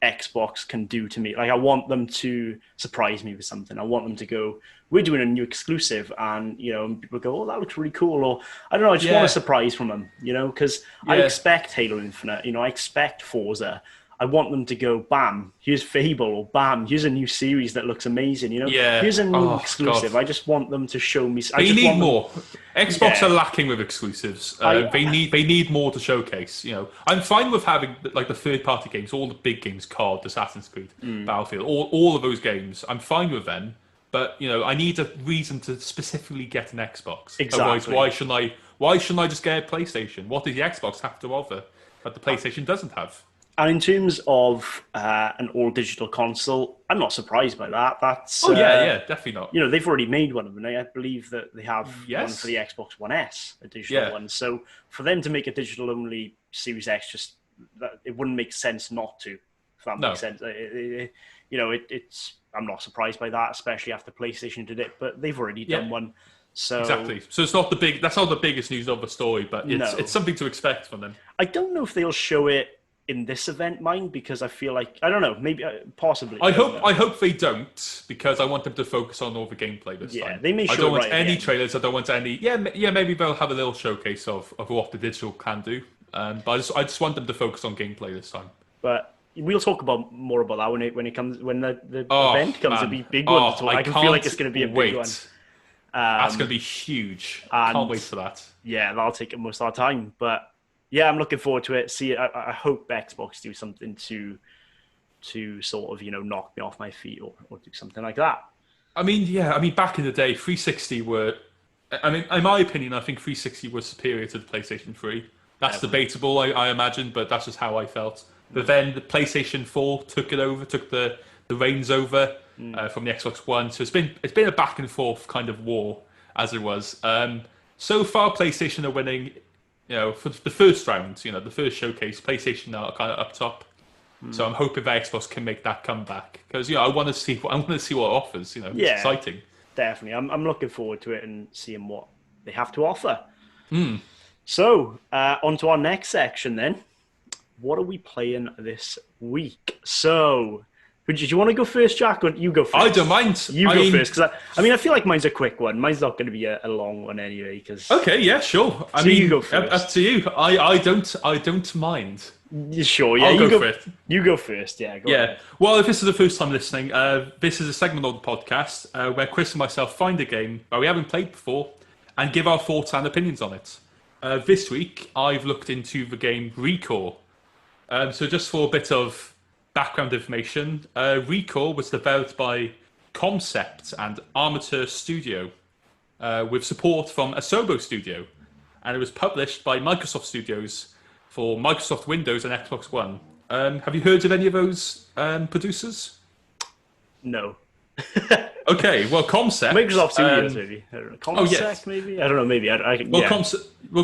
Xbox can do to me. Like, I want them to surprise me with something. I want them to go, we're doing a new exclusive, and people go, oh, that looks really cool, or I don't know, I just want a surprise from them, because I expect Halo Infinite, I expect Forza. I want them to go, bam, here's Fable, or bam, here's a new series that looks amazing, here's a new exclusive. God. I just want them to show me. They need more. Xbox are lacking with exclusives. They need more to showcase. I'm fine with having like the third-party games, all the big games, COD, Assassin's Creed, Battlefield, all of those games. I'm fine with them, but I need a reason to specifically get an Xbox. Exactly. Otherwise, why shouldn't I just get a PlayStation? What does the Xbox have to offer that the PlayStation doesn't have? And in terms of an all-digital console, I'm not surprised by that. That's definitely not. They've already made one of them. I believe that they have one for the Xbox One S, a digital one. So for them to make a digital-only Series X, it wouldn't make sense not to. If that makes sense. It's. I'm not surprised by that, especially after PlayStation did it. But they've already done one. So exactly. So it's not that's not the biggest news of the story, but it's something to expect from them. I don't know if they'll show it in this event, because I feel like, I don't know, maybe, possibly. I hope they don't, because I want them to focus on all the gameplay this time. They may show. I don't want any trailers. I don't want any. Maybe they'll have a little showcase of what the digital can do. But I just want them to focus on gameplay this time. But we'll talk more about that when the event comes. It'll be a big one. I can feel like it's going to be a big one. That's going to be huge. I can't wait for that. Yeah, that'll take most of our time, but. Yeah, I'm looking forward to it. I hope Xbox do something to sort of, knock me off my feet or do something like that. I mean, back in the day, 360 were... I mean, in my opinion, I think 360 was superior to the PlayStation 3. That's debatable, I imagine, but that's just how I felt. But then the PlayStation 4 took the reins over from the Xbox One. So it's been a back and forth kind of war, as it was. So far, PlayStation are winning... for the first round, the first showcase, PlayStation are kind of up top. So I'm hoping that Xbox can make that comeback because I want to see what it offers. It's exciting. Definitely, I'm looking forward to it and seeing what they have to offer. So on to our next section then. What are we playing this week? So. Do you want to go first, Jack, or you go first? I don't mind. You go first, because I feel like mine's a quick one. Mine's not going to be a long one anyway. Okay, yeah, sure. I mean, you go first. Up to you. I don't mind. Sure, yeah. I'll go for it. You go first, yeah. Go ahead. Well, if this is the first time listening, this is a segment of the podcast where Chris and myself find a game that we haven't played before and give our thoughts and opinions on it. This week, I've looked into the game Recall. So just for a bit of background information, Recall was developed by Concept and Armature Studio with support from Asobo Studio, and it was published by Microsoft Studios for Microsoft Windows and Xbox One. Have you heard of any of those producers? No. Okay, well, Concept... Microsoft Studios, maybe. I don't know. Concept, maybe? I don't know, maybe.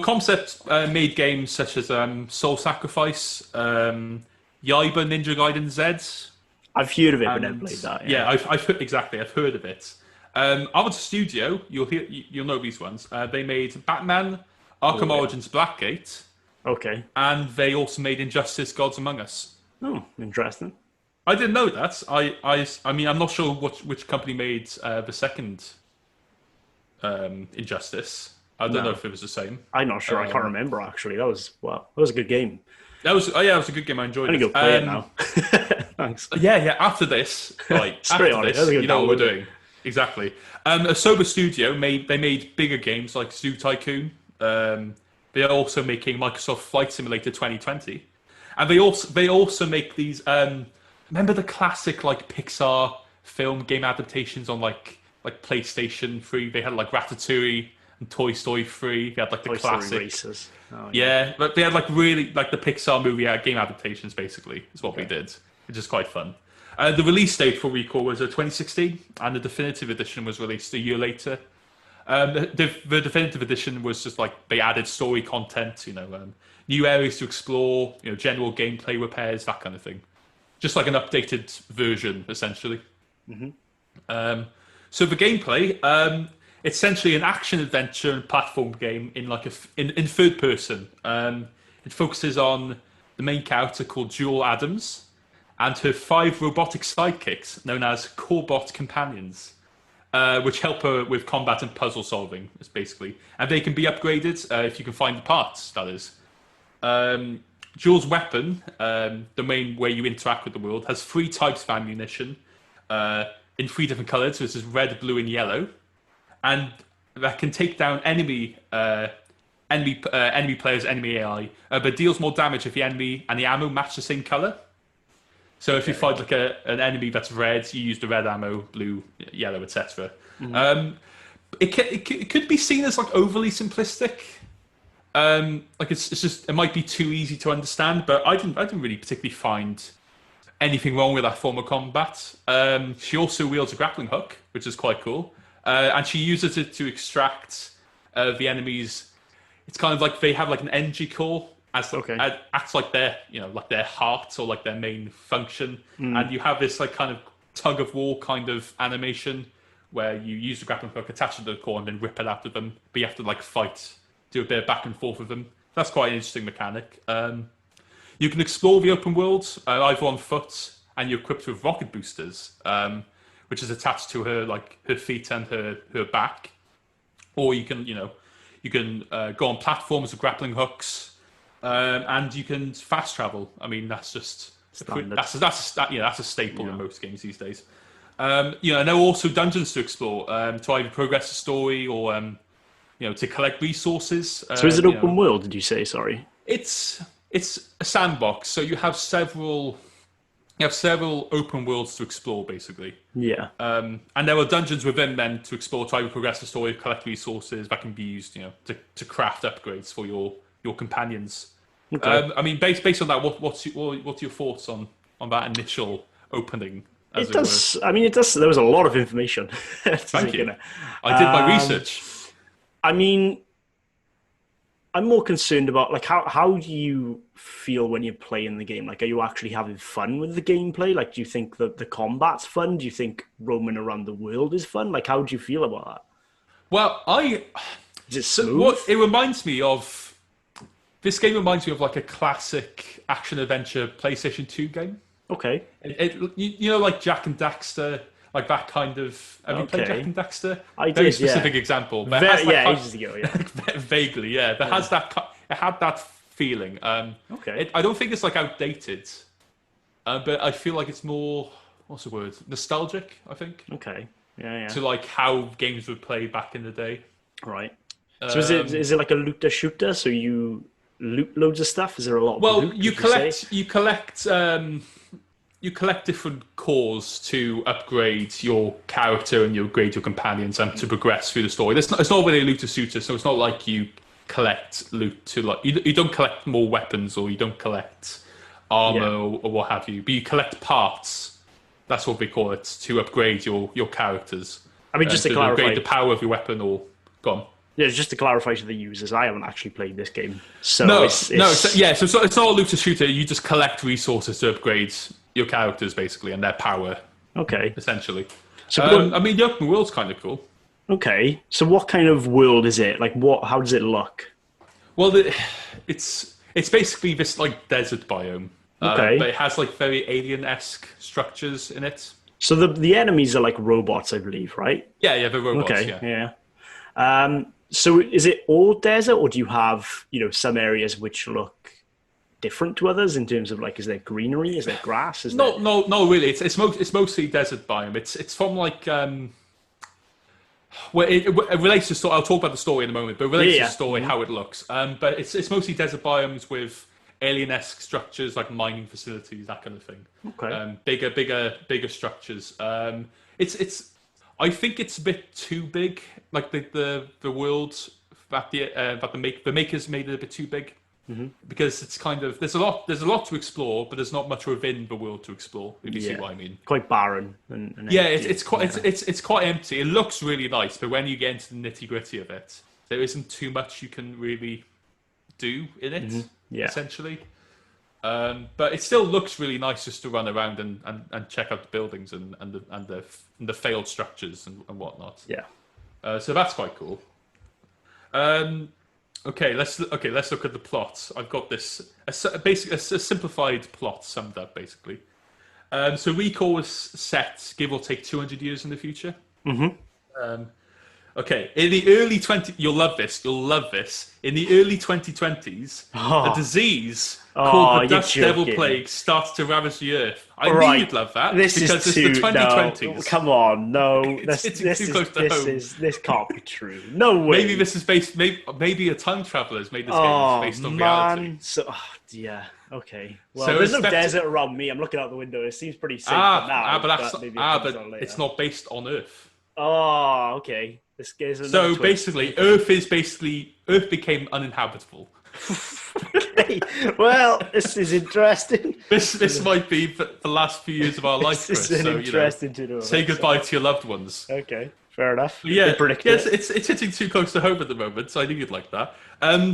Concept made games such as Soul Sacrifice, Yaiba Ninja Gaiden Z. I've heard of it, but never played that. Yeah, I've heard of it. Armature Studio, you'll know these ones. They made Batman, Arkham Origins Blackgate. Okay. And they also made Injustice: Gods Among Us. Oh, interesting. I didn't know that. I mean, I'm not sure which company made the second Injustice. I don't know if it was the same. I'm not sure. I can't remember, actually. That was a good game. That was it was a good game. I enjoyed I'm it. gonna go play it now. Thanks. Yeah. After this, right? Straight after on this, it. you know what we're doing. Exactly. A sober studio made bigger games like Zoo Tycoon. They are also making Microsoft Flight Simulator 2020, and they also make these. Remember the classic like Pixar film game adaptations on like PlayStation 3? They had like Ratatouille and Toy Story 3. They had like the Toy classic Story races. Oh, yeah, but they had like really like the Pixar movie game adaptations. Basically, is what we did, which is quite fun. The release date for Recall was 2016, and the definitive edition was released a year later. The definitive edition was just like they added story content, new areas to explore, general gameplay repairs, that kind of thing. Just like an updated version, essentially. So the gameplay, it's essentially an action adventure and platform game in like in third person. It focuses on the main character called Jewel Adams and her 5 robotic sidekicks known as Corebot companions, which help her with combat and puzzle solving, basically. And they can be upgraded if you can find the parts, that is. Jewel's weapon, the main way you interact with the world, has 3 types of ammunition in 3 different colors, which is red, blue, and yellow. And that can take down enemy players, enemy AI, but deals more damage if the enemy and the ammo match the same color. So if you fight like an enemy that's red, you use the red ammo, blue, yellow, etc. It could be seen as like overly simplistic. Like it's just, it might be too easy to understand, but I didn't really particularly find anything wrong with that form of combat. She also wields a grappling hook, which is quite cool, and she uses it to extract the enemies. It's kind of like they have like an energy core acts like their like their heart or like their main function, and you have this like kind of tug of war kind of animation where you use the grappling hook, attach it to the core, and then rip it out of them. But you have to like fight. Do a bit of back and forth with them. That's quite an interesting mechanic. You can explore the open world either on foot, and you're equipped with rocket boosters, which is attached to her feet and her back. Or you can go on platforms with grappling hooks, and you can fast travel. I mean, that's just that's a staple in most games these days. And there are also dungeons to explore to either progress the story or to collect resources. So is it open world, did you say? Sorry. It's a sandbox, so you have several open worlds to explore, basically. Yeah. And there are dungeons within them to explore, to either progress the story, collect resources that can be used, to craft upgrades for your companions. Okay. I mean, based on that, what's your thoughts on that initial opening? It does. I mean, it does. There was a lot of information. Thank you. I did my research. I mean, I'm more concerned about like how do you feel when you're playing the game? Like, are you actually having fun with the gameplay? Like, do you think that the combat's fun? Do you think roaming around the world is fun? Like, how do you feel about that? Well, is it smooth? This game reminds me of like a classic action adventure PlayStation 2 game. Okay. Like Jak and Daxter. Like that kind of. Have you played Jak and Daxter? I did. Very specific example. But ages ago. Yeah. Vaguely, yeah. But has that? It had that feeling. Okay. I don't think it's like outdated, but I feel like it's more. What's the word? Nostalgic. I think. Okay. Yeah. To like how games would play back in the day. Right. So is it like a looter shooter? So you loot loads of stuff? Is there a lot? Of loot, you collect different cores to upgrade your character and you upgrade your companions and to progress through the story. It's not really a looter shooter, so it's not like you collect loot to like you don't collect more weapons or you don't collect armor or what have you, but you collect parts. That's what we call it, to upgrade your characters. I mean, just to clarify, upgrade the power of your weapon or go on. Yeah, just to clarify to the users, I haven't actually played this game, so so it's not a looter shooter. You just collect resources to upgrade your characters, basically, and their power. Okay. Essentially. So, I mean, the open world's kind of cool. Okay. So what kind of world is it? Like, how does it look? Well, it's basically this, like, desert biome. Okay. But it has, like, very alien-esque structures in it. So the enemies are, like, robots, I believe, right? Yeah, they're robots, yeah. So is it all desert, or do you have, some areas which look different to others in terms of like, is there greenery? Is there grass? No, really. It's mostly desert biome. It's from like well, it relates to story. I'll talk about the story in a moment, but it relates to the story, how it looks. But it's mostly desert biomes with alien-esque structures like mining facilities, that kind of thing. Okay. Bigger structures. It's I think it's a bit too big. Like the world that the makers made it a bit too big. Because it's kind of there's a lot to explore, but there's not much within the world to explore. If you see what I mean, quite barren. And it's quite empty. It looks really nice, but when you get into the nitty gritty of it, there isn't too much you can really do in it. Essentially, but it still looks really nice just to run around and check out the buildings and the failed structures and whatnot. So that's quite cool. Okay, let's look at the plot. I've got this a simplified plot summed up basically. So Recall was set, give or take, 200 years in the future. Okay, in the early you'll love this. In the early 2020s, a disease called the Dust Devil Plague starts to ravage the Earth. I knew you'd love that because it's the 2020s. No, come on, no, It's too close to home. This can't be true. No way. Maybe this is based. Maybe a time traveler's made this game based on reality. So, yeah, okay. Well, so there's no desert around me. I'm looking out the window. It seems pretty safe now. But it's not based on Earth. Oh, okay. This gives so basically, Earth became uninhabitable. Okay. Well, this is interesting. This might be the last few years of our life, Chris. This is interesting to know. Say goodbye to your loved ones. Okay, fair enough. It's hitting too close to home at the moment, so I knew you'd like that.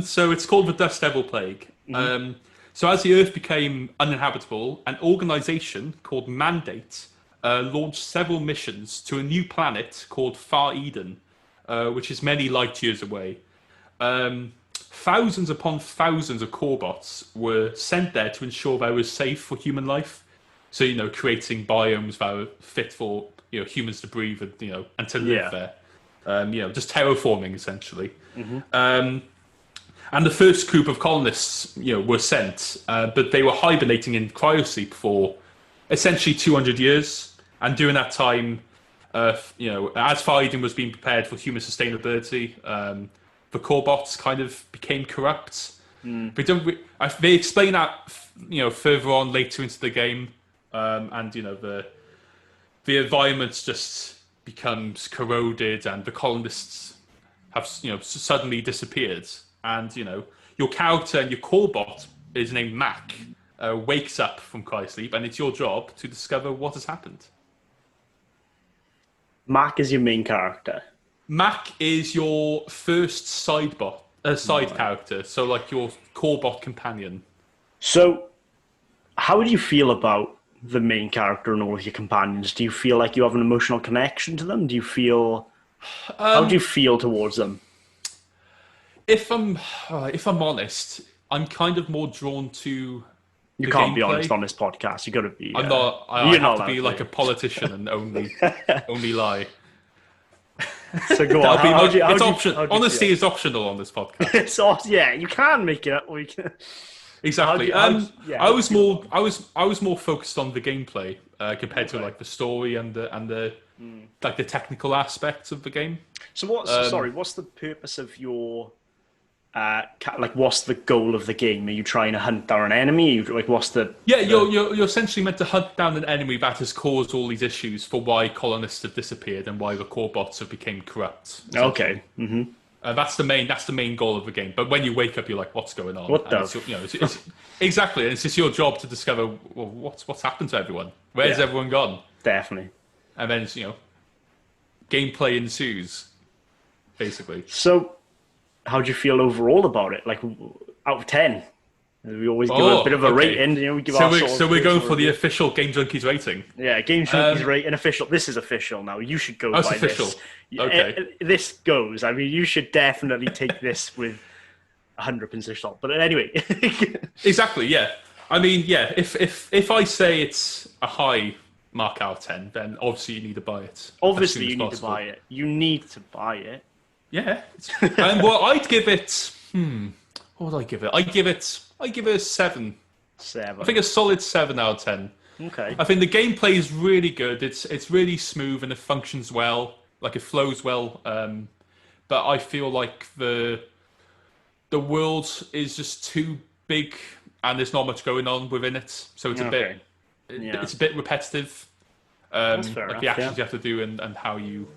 So it's called the Dust Devil Plague. So as the Earth became uninhabitable, an organisation called Mandate launched several missions to a new planet called Far Eden, which is many light years away. Thousands upon thousands of Corebots were sent there to ensure they were safe for human life. So, creating biomes that were fit for, humans to breathe and, and to live there. Just terraforming, essentially. And the first group of colonists, were sent, but they were hibernating in cryosleep for essentially 200 years. And during that time, as Far Eden was being prepared for human sustainability, the Corebots kind of became corrupt. They explain that further on later into the game, and the environment just becomes corroded, and the colonists have suddenly disappeared. And your character and your Corebot is named Mac. Wakes up from cryosleep, and it's your job to discover what has happened. Mac is your main character. Mac is your first side character, so like your Corebot companion. So, how do you feel about the main character and all of your companions? Do you feel like you have an emotional connection to them? Do you feel? How do you feel towards them? If I'm honest, I'm kind of more drawn to. You can't be honest on this podcast. You got to be. I'm not. I have to be like a politician and only lie. So go on. Honesty is optional on this podcast. You can make it up. Or you can... Exactly. I was more focused on the gameplay compared to like the story and the like the technical aspects of the game. So what's the purpose of your what's the goal of the game? Are you trying to hunt down an enemy? You're essentially meant to hunt down an enemy that has caused all these issues for why colonists have disappeared and why the Corebots have become corrupt. Okay. That's the main goal of the game. But when you wake up, you're like, what's going on? What the? It's exactly. And it's just your job to discover what's happened to everyone. Where's everyone gone? Definitely. And then gameplay ensues, basically. So, how do you feel overall about it? Like, out of 10? We always give a bit of a rating. We give so we're going for the official Game Junkies rating. Yeah, Game Junkies rating official. This is official now. You should go by official. This. Okay. This goes. I mean, you should definitely take this with 100% salt. But anyway. Exactly, yeah. I mean, yeah, if I say it's a high mark out of 10, then obviously you need to buy it. Obviously you need to buy it. You need to buy it. Yeah. And I'd give it... What would I give it? I give it a 7 7. I think a solid 7 out of 10. Okay. I think the gameplay is really good. It's really smooth and it functions well. Like, it flows well. But I feel like the world is just too big and there's not much going on within it. So it's a bit repetitive. That's fair like enough, the actions you have to do and how you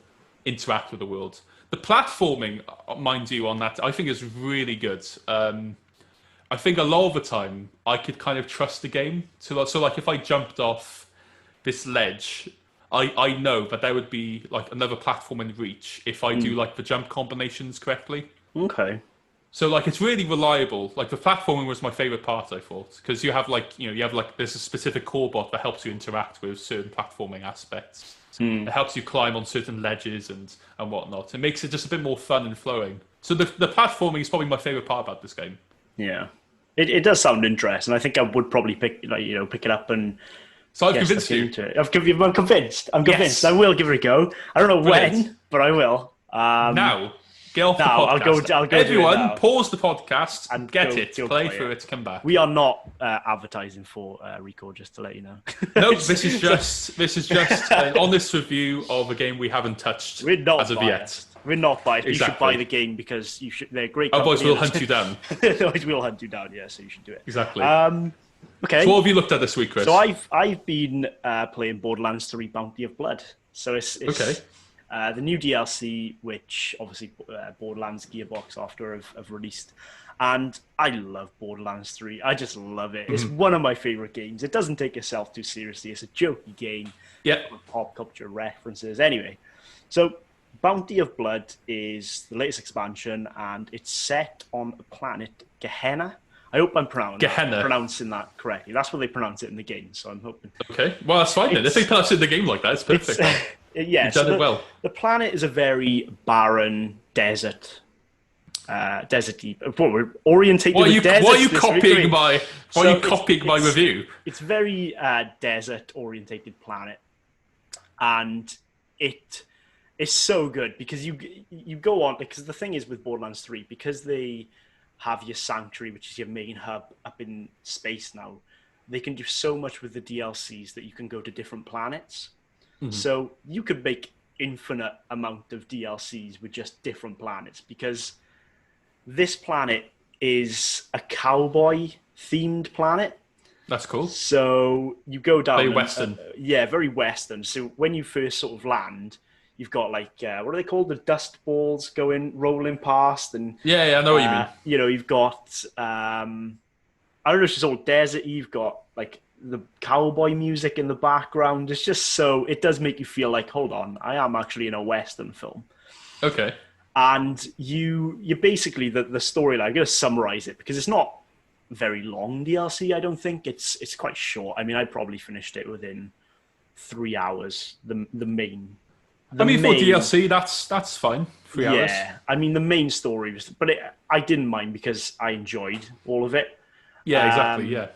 interact with the world. The platforming, mind you, on that I think is really good. I think a lot of the time I could kind of trust the game. So like if I jumped off this ledge, I know that there would be like another platform in reach if I do like the jump combinations correctly. Okay. So like it's really reliable. Like the platforming was my favorite part, I thought, because you have there's a specific core bot that helps you interact with certain platforming aspects. It helps you climb on certain ledges and whatnot. It makes it just a bit more fun and flowing. So the platforming is probably my favorite part about this game. Yeah, it does sound interesting. I think I would probably pick it up and. So I've convinced you. I'm convinced. Yes. I will give it a go. I don't know when, but I will. Now, get off the podcast. I'll go. Everyone, pause the podcast and go play through it, come back. We are not advertising for Rico, just to let you know. No, this is just an honest review of a game we haven't touched as of yet. We're not biased. Exactly. You should buy the game because they're great. Otherwise, we'll hunt you down. Otherwise, we'll hunt you down. Yeah, so you should do it. Exactly. Okay. So what have you looked at this week, Chris? So I've been playing Borderlands 3: Bounty of Blood. So it's okay. The new DLC, which obviously Borderlands Gearbox after have released. And I love Borderlands 3. I just love it. It's one of my favorite games. It doesn't take itself too seriously. It's a jokey game. Yeah. With pop culture references. Anyway, so Bounty of Blood is the latest expansion, and it's set on a planet, Gehenna. I hope I'm pronouncing that correctly. That's what they pronounce it in the game, so I'm hoping. Okay, well, that's fine then. If they pronounce it in the game like that, it's perfect. Yeah, you've done it well. The planet is a very barren desert. Deserty. We're orientated with deserts. Why are you copying my review? It's very desert orientated planet, and it is so good because you go on, because the thing is with Borderlands 3, because they have your sanctuary, which is your main hub up in space now, they can do so much with the DLCs that you can go to different planets. So you could make infinite amount of DLCs with just different planets, because this planet is a cowboy themed planet. That's cool. So you go down very Western. Very Western. So when you first sort of land, you've got like what are they called? The dust balls rolling past, and yeah, I know what you mean. You've got I don't know, it's just all desert. You've got like the cowboy music in the background. It's just so it does make you feel like, hold on, I am actually in a Western film. Okay. And you basically the storyline. I'm going to summarize it because it's not very long DLC. I don't think it's quite short. I mean, I probably finished it within 3 hours. For DLC, that's fine. 3 hours. Yeah, I mean the main story was, but I didn't mind because I enjoyed all of it. Yeah, exactly. Yeah.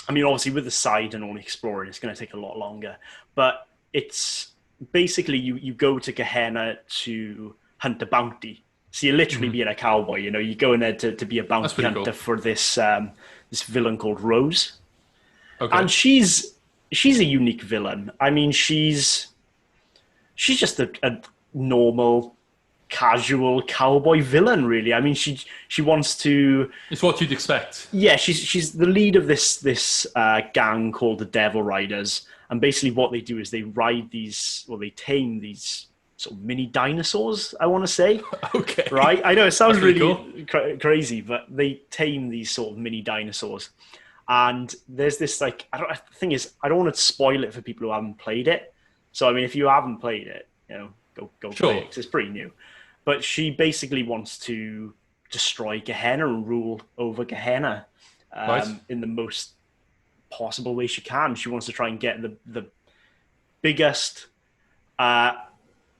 I mean, obviously with the side and all the exploring, it's going to take a lot longer. But it's basically you go to Gehenna to hunt a bounty. So you're literally being a cowboy. You go in there to be a bounty hunter for this this villain called Rose. Okay. And she's a unique villain. I mean, she's just a normal, casual cowboy villain, really. I mean, she wants to. It's what you'd expect. Yeah, she's the lead of this gang called the Devil Riders, and basically what they do is they they tame these sort of mini dinosaurs, I want to say. Okay. Right? I know it sounds really cool. Crazy, but they tame these sort of mini dinosaurs. And there's this the thing is, I don't want to spoil it for people who haven't played it. So I mean, if you haven't played it, go play it, 'cause it's pretty new. But she basically wants to destroy Gehenna and rule over Gehenna in the most possible way she can. She wants to try and get the biggest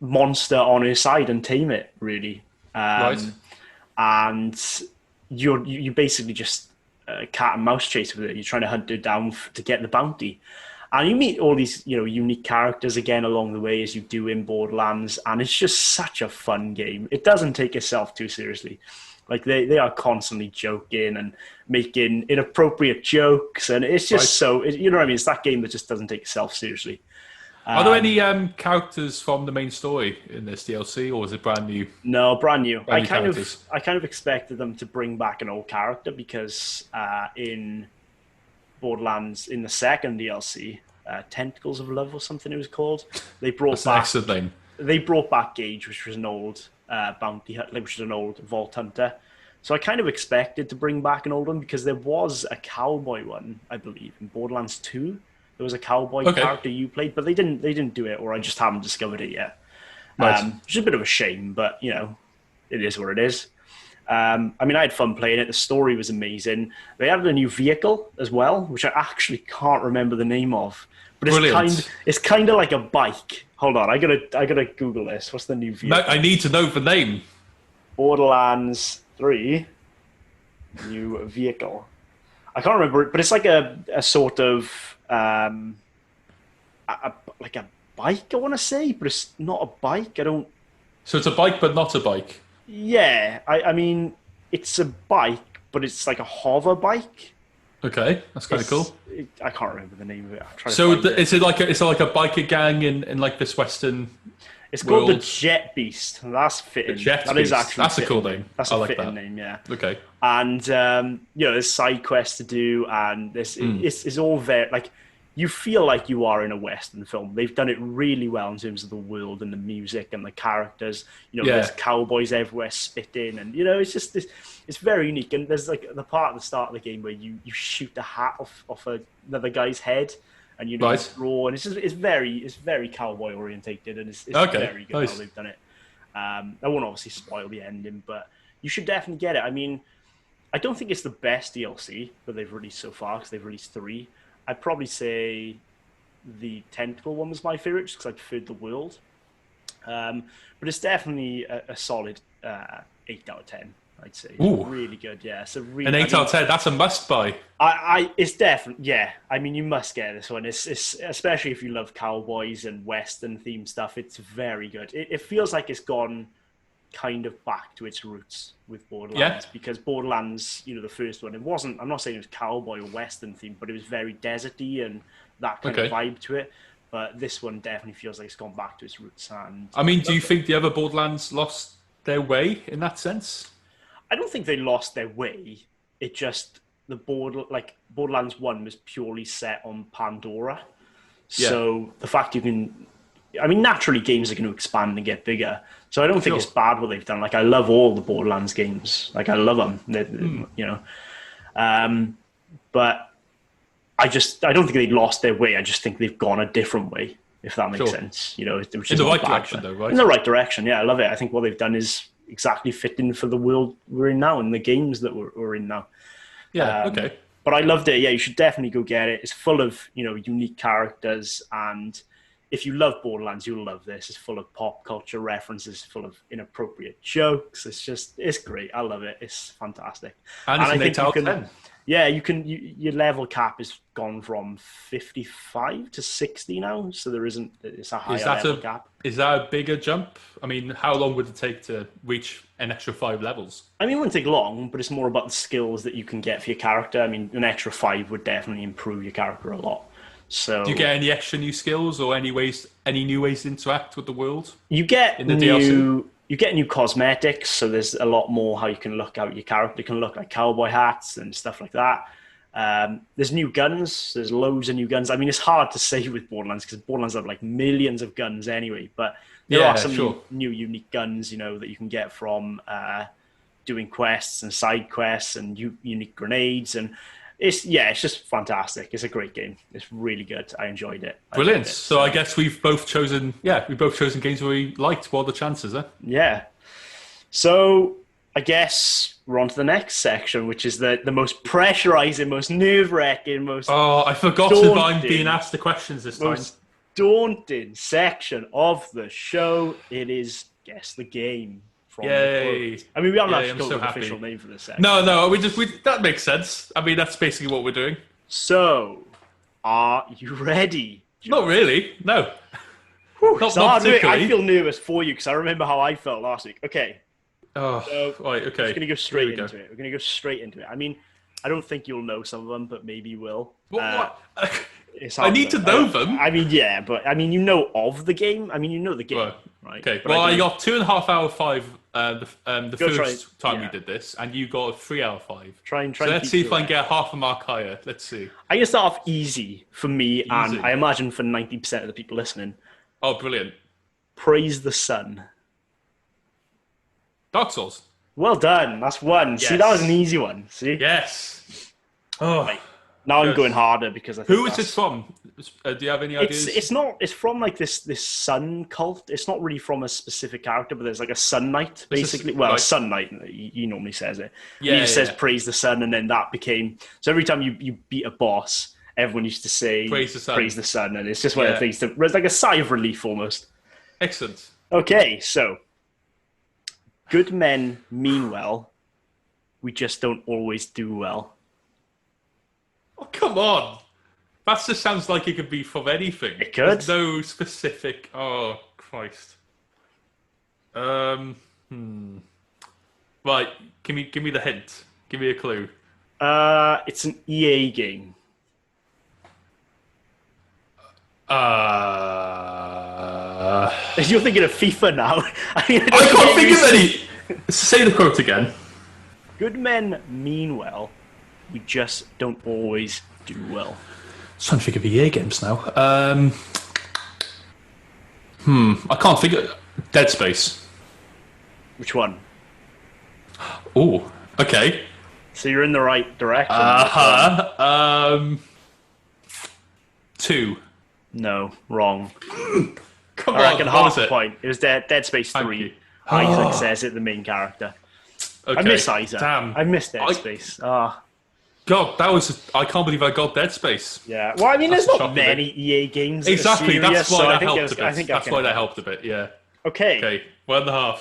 monster on her side and tame it, really. And you basically just cat and mouse chase with it. You're trying to hunt her down to get the bounty. And you meet all these, unique characters again along the way as you do in Borderlands, and it's just such a fun game. It doesn't take itself too seriously. Like they are constantly joking and making inappropriate jokes, and it's just you know what I mean? It's that game that just doesn't take itself seriously. Are there any characters from the main story in this DLC, or is it brand new? No, brand new. I kind of expected them to bring back an old character because in Borderlands, in the second DLC, Tentacles of Love or something it was called, they brought back. Excellent name. They brought back Gage, which was an old bounty hunter, which was an old vault hunter. So I kind of expected to bring back an old one because there was a cowboy one, I believe, in Borderlands 2. There was a cowboy character you played, but they didn't do it, or I just haven't discovered it yet. Right. Which is a bit of a shame, but it is what it is. I mean, I had fun playing it. The story was amazing. They added a new vehicle as well, which I actually can't remember the name of. But it's kind of like a bike. Hold on, I gotta Google this. What's the new vehicle? No, I need to know the name. Borderlands 3 new vehicle. I can't remember it, but it's like a sort of like a bike, I want to say, but it's not a bike. So it's a bike, but not a bike. Yeah, I mean, it's a bike, but it's like a hover bike. Okay, that's kind of cool. I can't remember the name of it. Is it like a biker gang in like this Western? It's called the Jet Beast. That's fitting. That's a cool name. That's a fitting name, yeah. Okay. And there's side quests to do, and it's all very like you feel like you are in a Western film. They've done it really well in terms of the world and the music and the characters. There's cowboys everywhere spitting, and it's just it's very unique. And there's like the part at the start of the game where you shoot the hat off another guy's head. And draw, and it's very cowboy orientated, and it's very good how they've done it. I won't obviously spoil the ending, but you should definitely get it. I mean, I don't think it's the best DLC that they've released so far because they've released 3. I'd probably say the Tentacle one was my favorite just because I preferred the world. But it's definitely a solid 8 out of 10. I'd say. Ooh. Really good, yeah. So an 8 out of 10, that's a must buy. It's definitely, yeah. I mean, you must get this one. It's especially if you love cowboys and Western themed stuff. It's very good. It feels like it's gone kind of back to its roots with Borderlands because Borderlands, the first one, it wasn't. I'm not saying it was cowboy or Western themed, but it was very deserty and that kind of vibe to it. But this one definitely feels like it's gone back to its roots. And I mean, do you think the other Borderlands lost their way in that sense? I don't think they lost their way. It just Borderlands 1 was purely set on Pandora. So the fact naturally games are going to expand and get bigger. So I don't think it's bad what they've done. Like I love all the Borderlands games. Like I love them. But I don't think they lost their way. I just think they've gone a different way. If that makes sense, which is in the right direction, though, right? In the right direction, yeah, I love it. I think what they've done is exactly fitting for the world we're in now and the games that we're in now. Yeah, okay. But I loved it. Yeah, you should definitely go get it. It's full of unique characters, and if you love Borderlands, you'll love this. It's full of pop culture references, full of inappropriate jokes. It's great. I love it. It's fantastic. And I think you can. Yeah, your level cap has gone from 55 to 60 now, so it's a higher level cap. Is that a bigger jump? I mean, how long would it take to reach an extra 5 levels? I mean, it wouldn't take long, but it's more about the skills that you can get for your character. I mean, an extra 5 would definitely improve your character a lot. So, do you get any extra new skills or any new ways to interact with the world? You get in the DLC? You get new cosmetics, so there's a lot more how you can look out. Your character can look like cowboy hats and stuff like that. There's new guns. There's loads of new guns. I mean, it's hard to say with Borderlands because Borderlands have like millions of guns anyway. But there are some new unique guns, that you can get from doing quests and side quests and unique grenades. And it's just fantastic. It's a great game. It's really good. I enjoyed it. Brilliant. So I guess we've both chosen games where we liked. What are the chances, huh? Yeah. So I guess we're on to the next section, which is the most pressurizing, most nerve-wracking, most I forgot if I'm being asked the questions this time. Most daunting section of the show. It is Guess the Game. Yay! I mean, we haven't actually got an official name for this section. No, that makes sense. I mean, that's basically what we're doing. So, Are you ready? Not really. No. Not particularly. I feel nervous for you because I remember how I felt last week. Okay. Oh, so, right. Okay. We're just going to go straight into it. We're going to go straight into it. I mean, I don't think you'll know some of them, but maybe you will. What? I need to know them. I mean, yeah, but I mean, you know of the game. I mean, you know the game, right? Okay. But well, I got 2.5 out of 5 the first time we did this, and you got 3 out of 5. Try. So let's see if I can get half a mark higher. Let's see. I'm going to start off easy for me, and I imagine for 90% of the people listening. Oh, brilliant! Praise the Sun. Dark Souls. Well done. That's one. Yes. See, that was an easy one. See? Yes. Oh. Right. Now I'm going harder because I think Who is it from? Do you have any ideas? It's not. It's from like this sun cult. It's not really from a specific character, but there's like a sun knight, basically. Well, a sun knight. He normally says it. Yeah. He just says praise the sun, and then that became. So every time you beat a boss, everyone used to say praise the sun, and it's just one of the things that was like a sigh of relief almost. Excellent. Okay, so good men mean well. We just don't always do well. Oh, come on. That just sounds like it could be from anything. It could. There's no specific... Oh, Christ. Right, give me the hint. Give me a clue. It's an EA game. You're thinking of FIFA now. I can't think of any... Say the quote again. Good men mean well. We just don't always do well. I'm trying to think of EA games now. I can't think of... Dead Space. Which one? Oh, okay. So you're in the right direction. 2. No, wrong. Come I reckon on, half a point. It was Dead Space 3. Isaac says it, the main character. Okay. I miss Isaac. Damn. I miss Dead Space. God, I can't believe I got Dead Space. Yeah. Well, I mean, there's not many EA games. Exactly. That's why that helped a bit. I think that's why that helped a bit. Yeah. Okay. 1.5.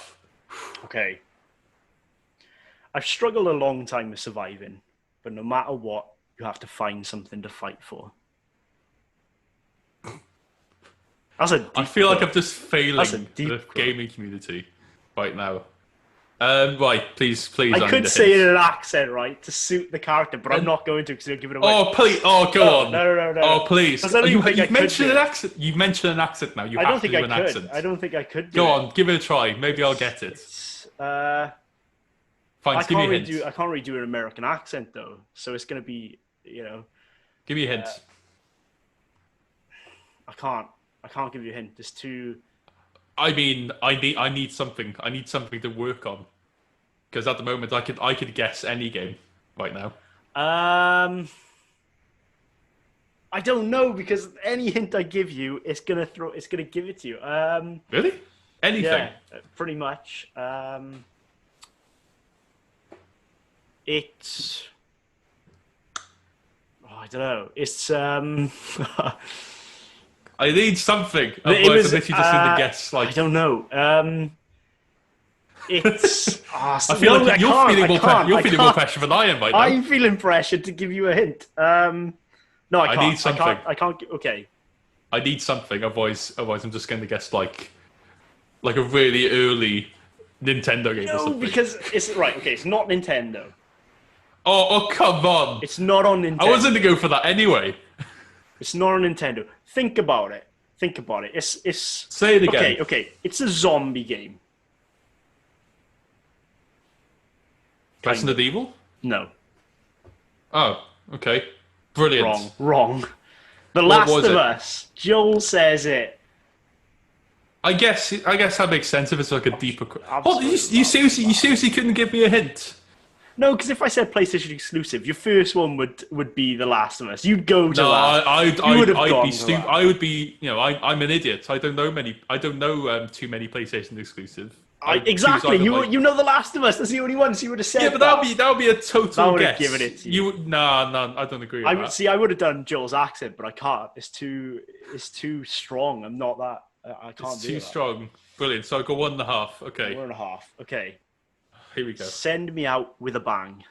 Okay. I've struggled a long time with surviving, but no matter what, you have to find something to fight for. I feel like I'm just failing the gaming community right now. Right, please. I could say it in an accent, right, to suit the character, but I'm not going to because you'll give it away. Oh, please. Oh, go on. No. Oh, please. You've mentioned an accent. You've mentioned an accent now. You have to do an accent. I don't think I could do Go on, give it a try. Maybe I'll get it. Fine, give me a hint. I can't really do an American accent, though, so it's going to be, Give me a hint. I can't give you a hint. There's too... I mean, I need something. I need something to work on. Because at the moment, I could guess any game right now. I don't know, because any hint I give you, it's gonna give it to you. Really? Anything? Yeah, pretty much. It's... Oh, I don't know. It's I need something. Otherwise, I'm literally just going to guess. Like, I don't know. It's. I feel like you're feeling more pressure than I am right now. I'm feeling pressure to give you a hint. No, I can't. I need something. I can't. Okay. I need something. Otherwise, I'm just going to guess like a really early Nintendo game or something. No, because it's right. Okay, it's not Nintendo. Oh, come on! It's not on Nintendo. I wasn't going to go for that anyway. It's not on Nintendo. Think about it. It's. Say it again. Okay. It's a zombie game. Resident Evil? No. Oh, okay. Brilliant. Wrong. The Last of Us. Joel says it. I guess that makes sense if it's like a deeper. Oh, you seriously couldn't give me a hint? No, because if I said PlayStation exclusive, your first one would be The Last of Us. You'd go to that. I'd be stupid. I would be. I'm an idiot. I don't know too many PlayStation exclusive. Exactly. You know The Last of Us. That's the only one. So you would have said. Yeah, but that would be a total I would have guess. given it to you. No, I don't agree with that. See, I would have done Joel's accent, but I can't. It's too strong. I'm not that. I can't it's do too that. Strong. Brilliant. So I got 1.5. Okay. 1.5. Okay. Here we go. Send me out with a bang.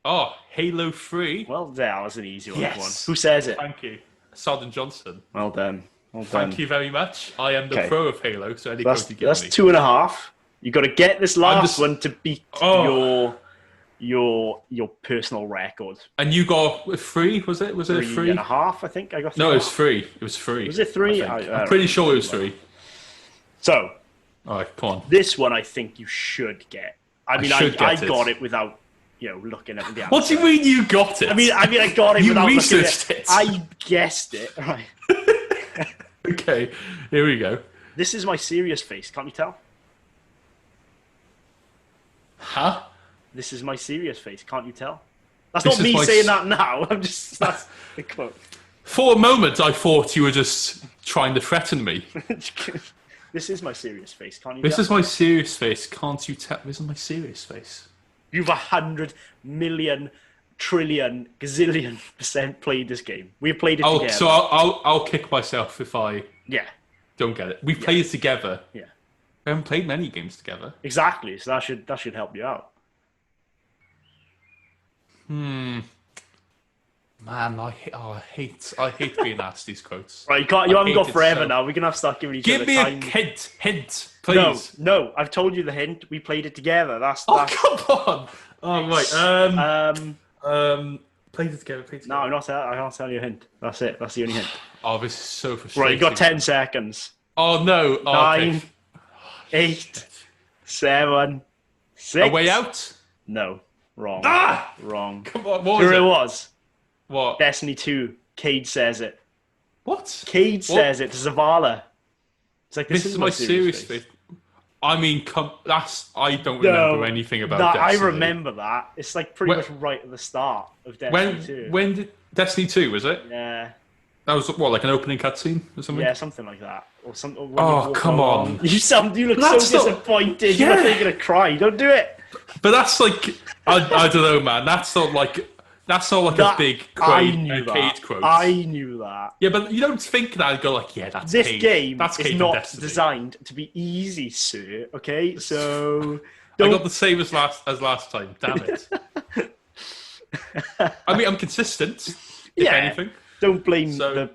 Oh, Halo 3. Well, that was an easy one. Yes. Who says it? Thank you. Sergeant Johnson. Well done. Well done. Thank you very much. I am the pro of Halo, so any that's, code you give that's me. 2.5. You got to get this last one to beat your personal record. And you got 3, was it? Was it 3? 3.5, I think I got 3. No, it was 3. It was 3. Was it 3? I'm pretty sure it was 3. So, all right, come on. This one I think you should get. I got it without, looking at the answer. What do you mean you got it? I mean I got it without researched looking at it. I guessed it. Right. Okay, here we go. This is my serious face. Can't you tell? Huh? This is my serious face. Can't you tell? That's not me saying that now. That's the quote. For a moment, I thought you were just trying to threaten me. This is my serious face. Can't you tell? This is my serious face. Can't you tell? This is my serious face. You've 100 million, trillion, gazillion% played this game. We've played it together. So I'll kick myself if I don't get it. We've played it together. Yeah. We haven't played many games together. Exactly. So that should help you out. Man, I hate being asked these quotes. Right, you haven't got forever now. We're gonna have to start giving each other time. Give me a hint, please. No, I've told you the hint. We played it together. That's come on. Oh right. Played it together. No, I'm not. I can't tell you a hint. That's it. That's the only hint. Oh, this is so frustrating. Right, you got 10 seconds. Oh no. 9, 8, 7, 6. A Way Out? No. Wrong. Wrong. Come on, what was it? Was. What? Destiny 2. Cade says it. What? Cade says it to Zavala. It's like, this is my serious face. I mean, I don't remember anything about Destiny. I remember that. It's like pretty much right at the start of Destiny 2. When did Destiny 2, was it? Yeah. That was what, like an opening cutscene or something? Yeah, something like that. Or something. Oh, come on! You look so disappointed. You're gonna cry. Don't do it. But that's like, I don't know, man. That's not like a big Cade quote. I knew that. Yeah, but you don't think that and go like, yeah, that's this Cade. game that's is not designed to be easy, sir. Okay, so I got the same as last time. Damn it! I mean, I'm consistent. If anything. Don't blame the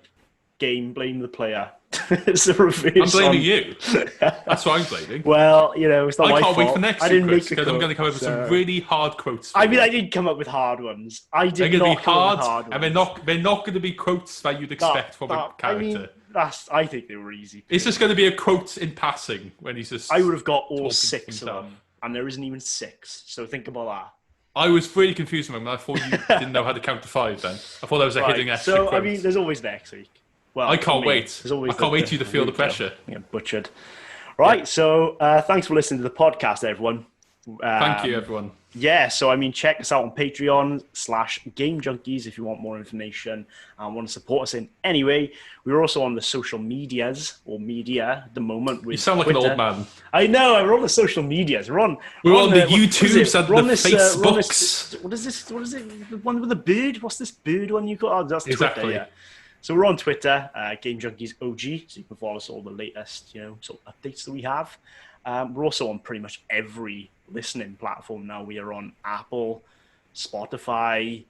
game, blame the player. It's a reverse. I'm blaming you. That's what I'm blaming. Well, it's not my fault. I can't wait for next week, Chris, because I'm going to come up with some really hard quotes. I did come up with hard ones. They're going to be hard, and they're not going to be quotes that you'd expect from a character. I think they were easy. It's just going to be a quote in passing when he's just. I would have got all 6 of them, and there isn't even 6. So think about that. I was really confused when I thought you didn't know how to count to 5 then. I thought that was a hidden extra quote. I mean, there's always next week. Well, I can't wait. I can't wait for you to feel the pressure. Butchered. Right, so thanks for listening to the podcast, everyone. Thank you, everyone. Yeah, so I mean, check us out on Patreon/Game Junkies if you want more information and want to support us in any way. We're also on the social medias or media at the moment. With you sound like Twitter. an old man. I know. We're on the social medias. We're on the YouTubes and the Facebooks. What is this? What is it? The one with the bird? What's this bird one you got? Oh, that's exactly. Twitter. Yeah. So we're on Twitter, Game Junkies OG, so you can follow us all the latest, sort of updates that we have. We're also on pretty much every listening platform now. We are on Apple, Spotify,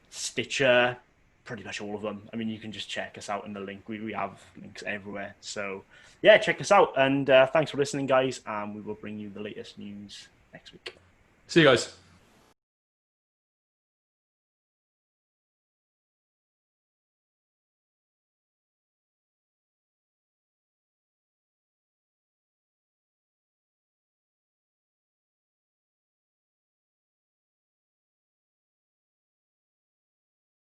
Stitcher, pretty much all of them. I mean, you can just check us out in the link. We have links everywhere. So, yeah, check us out. And thanks for listening, guys. And we will bring you the latest news next week. See you guys.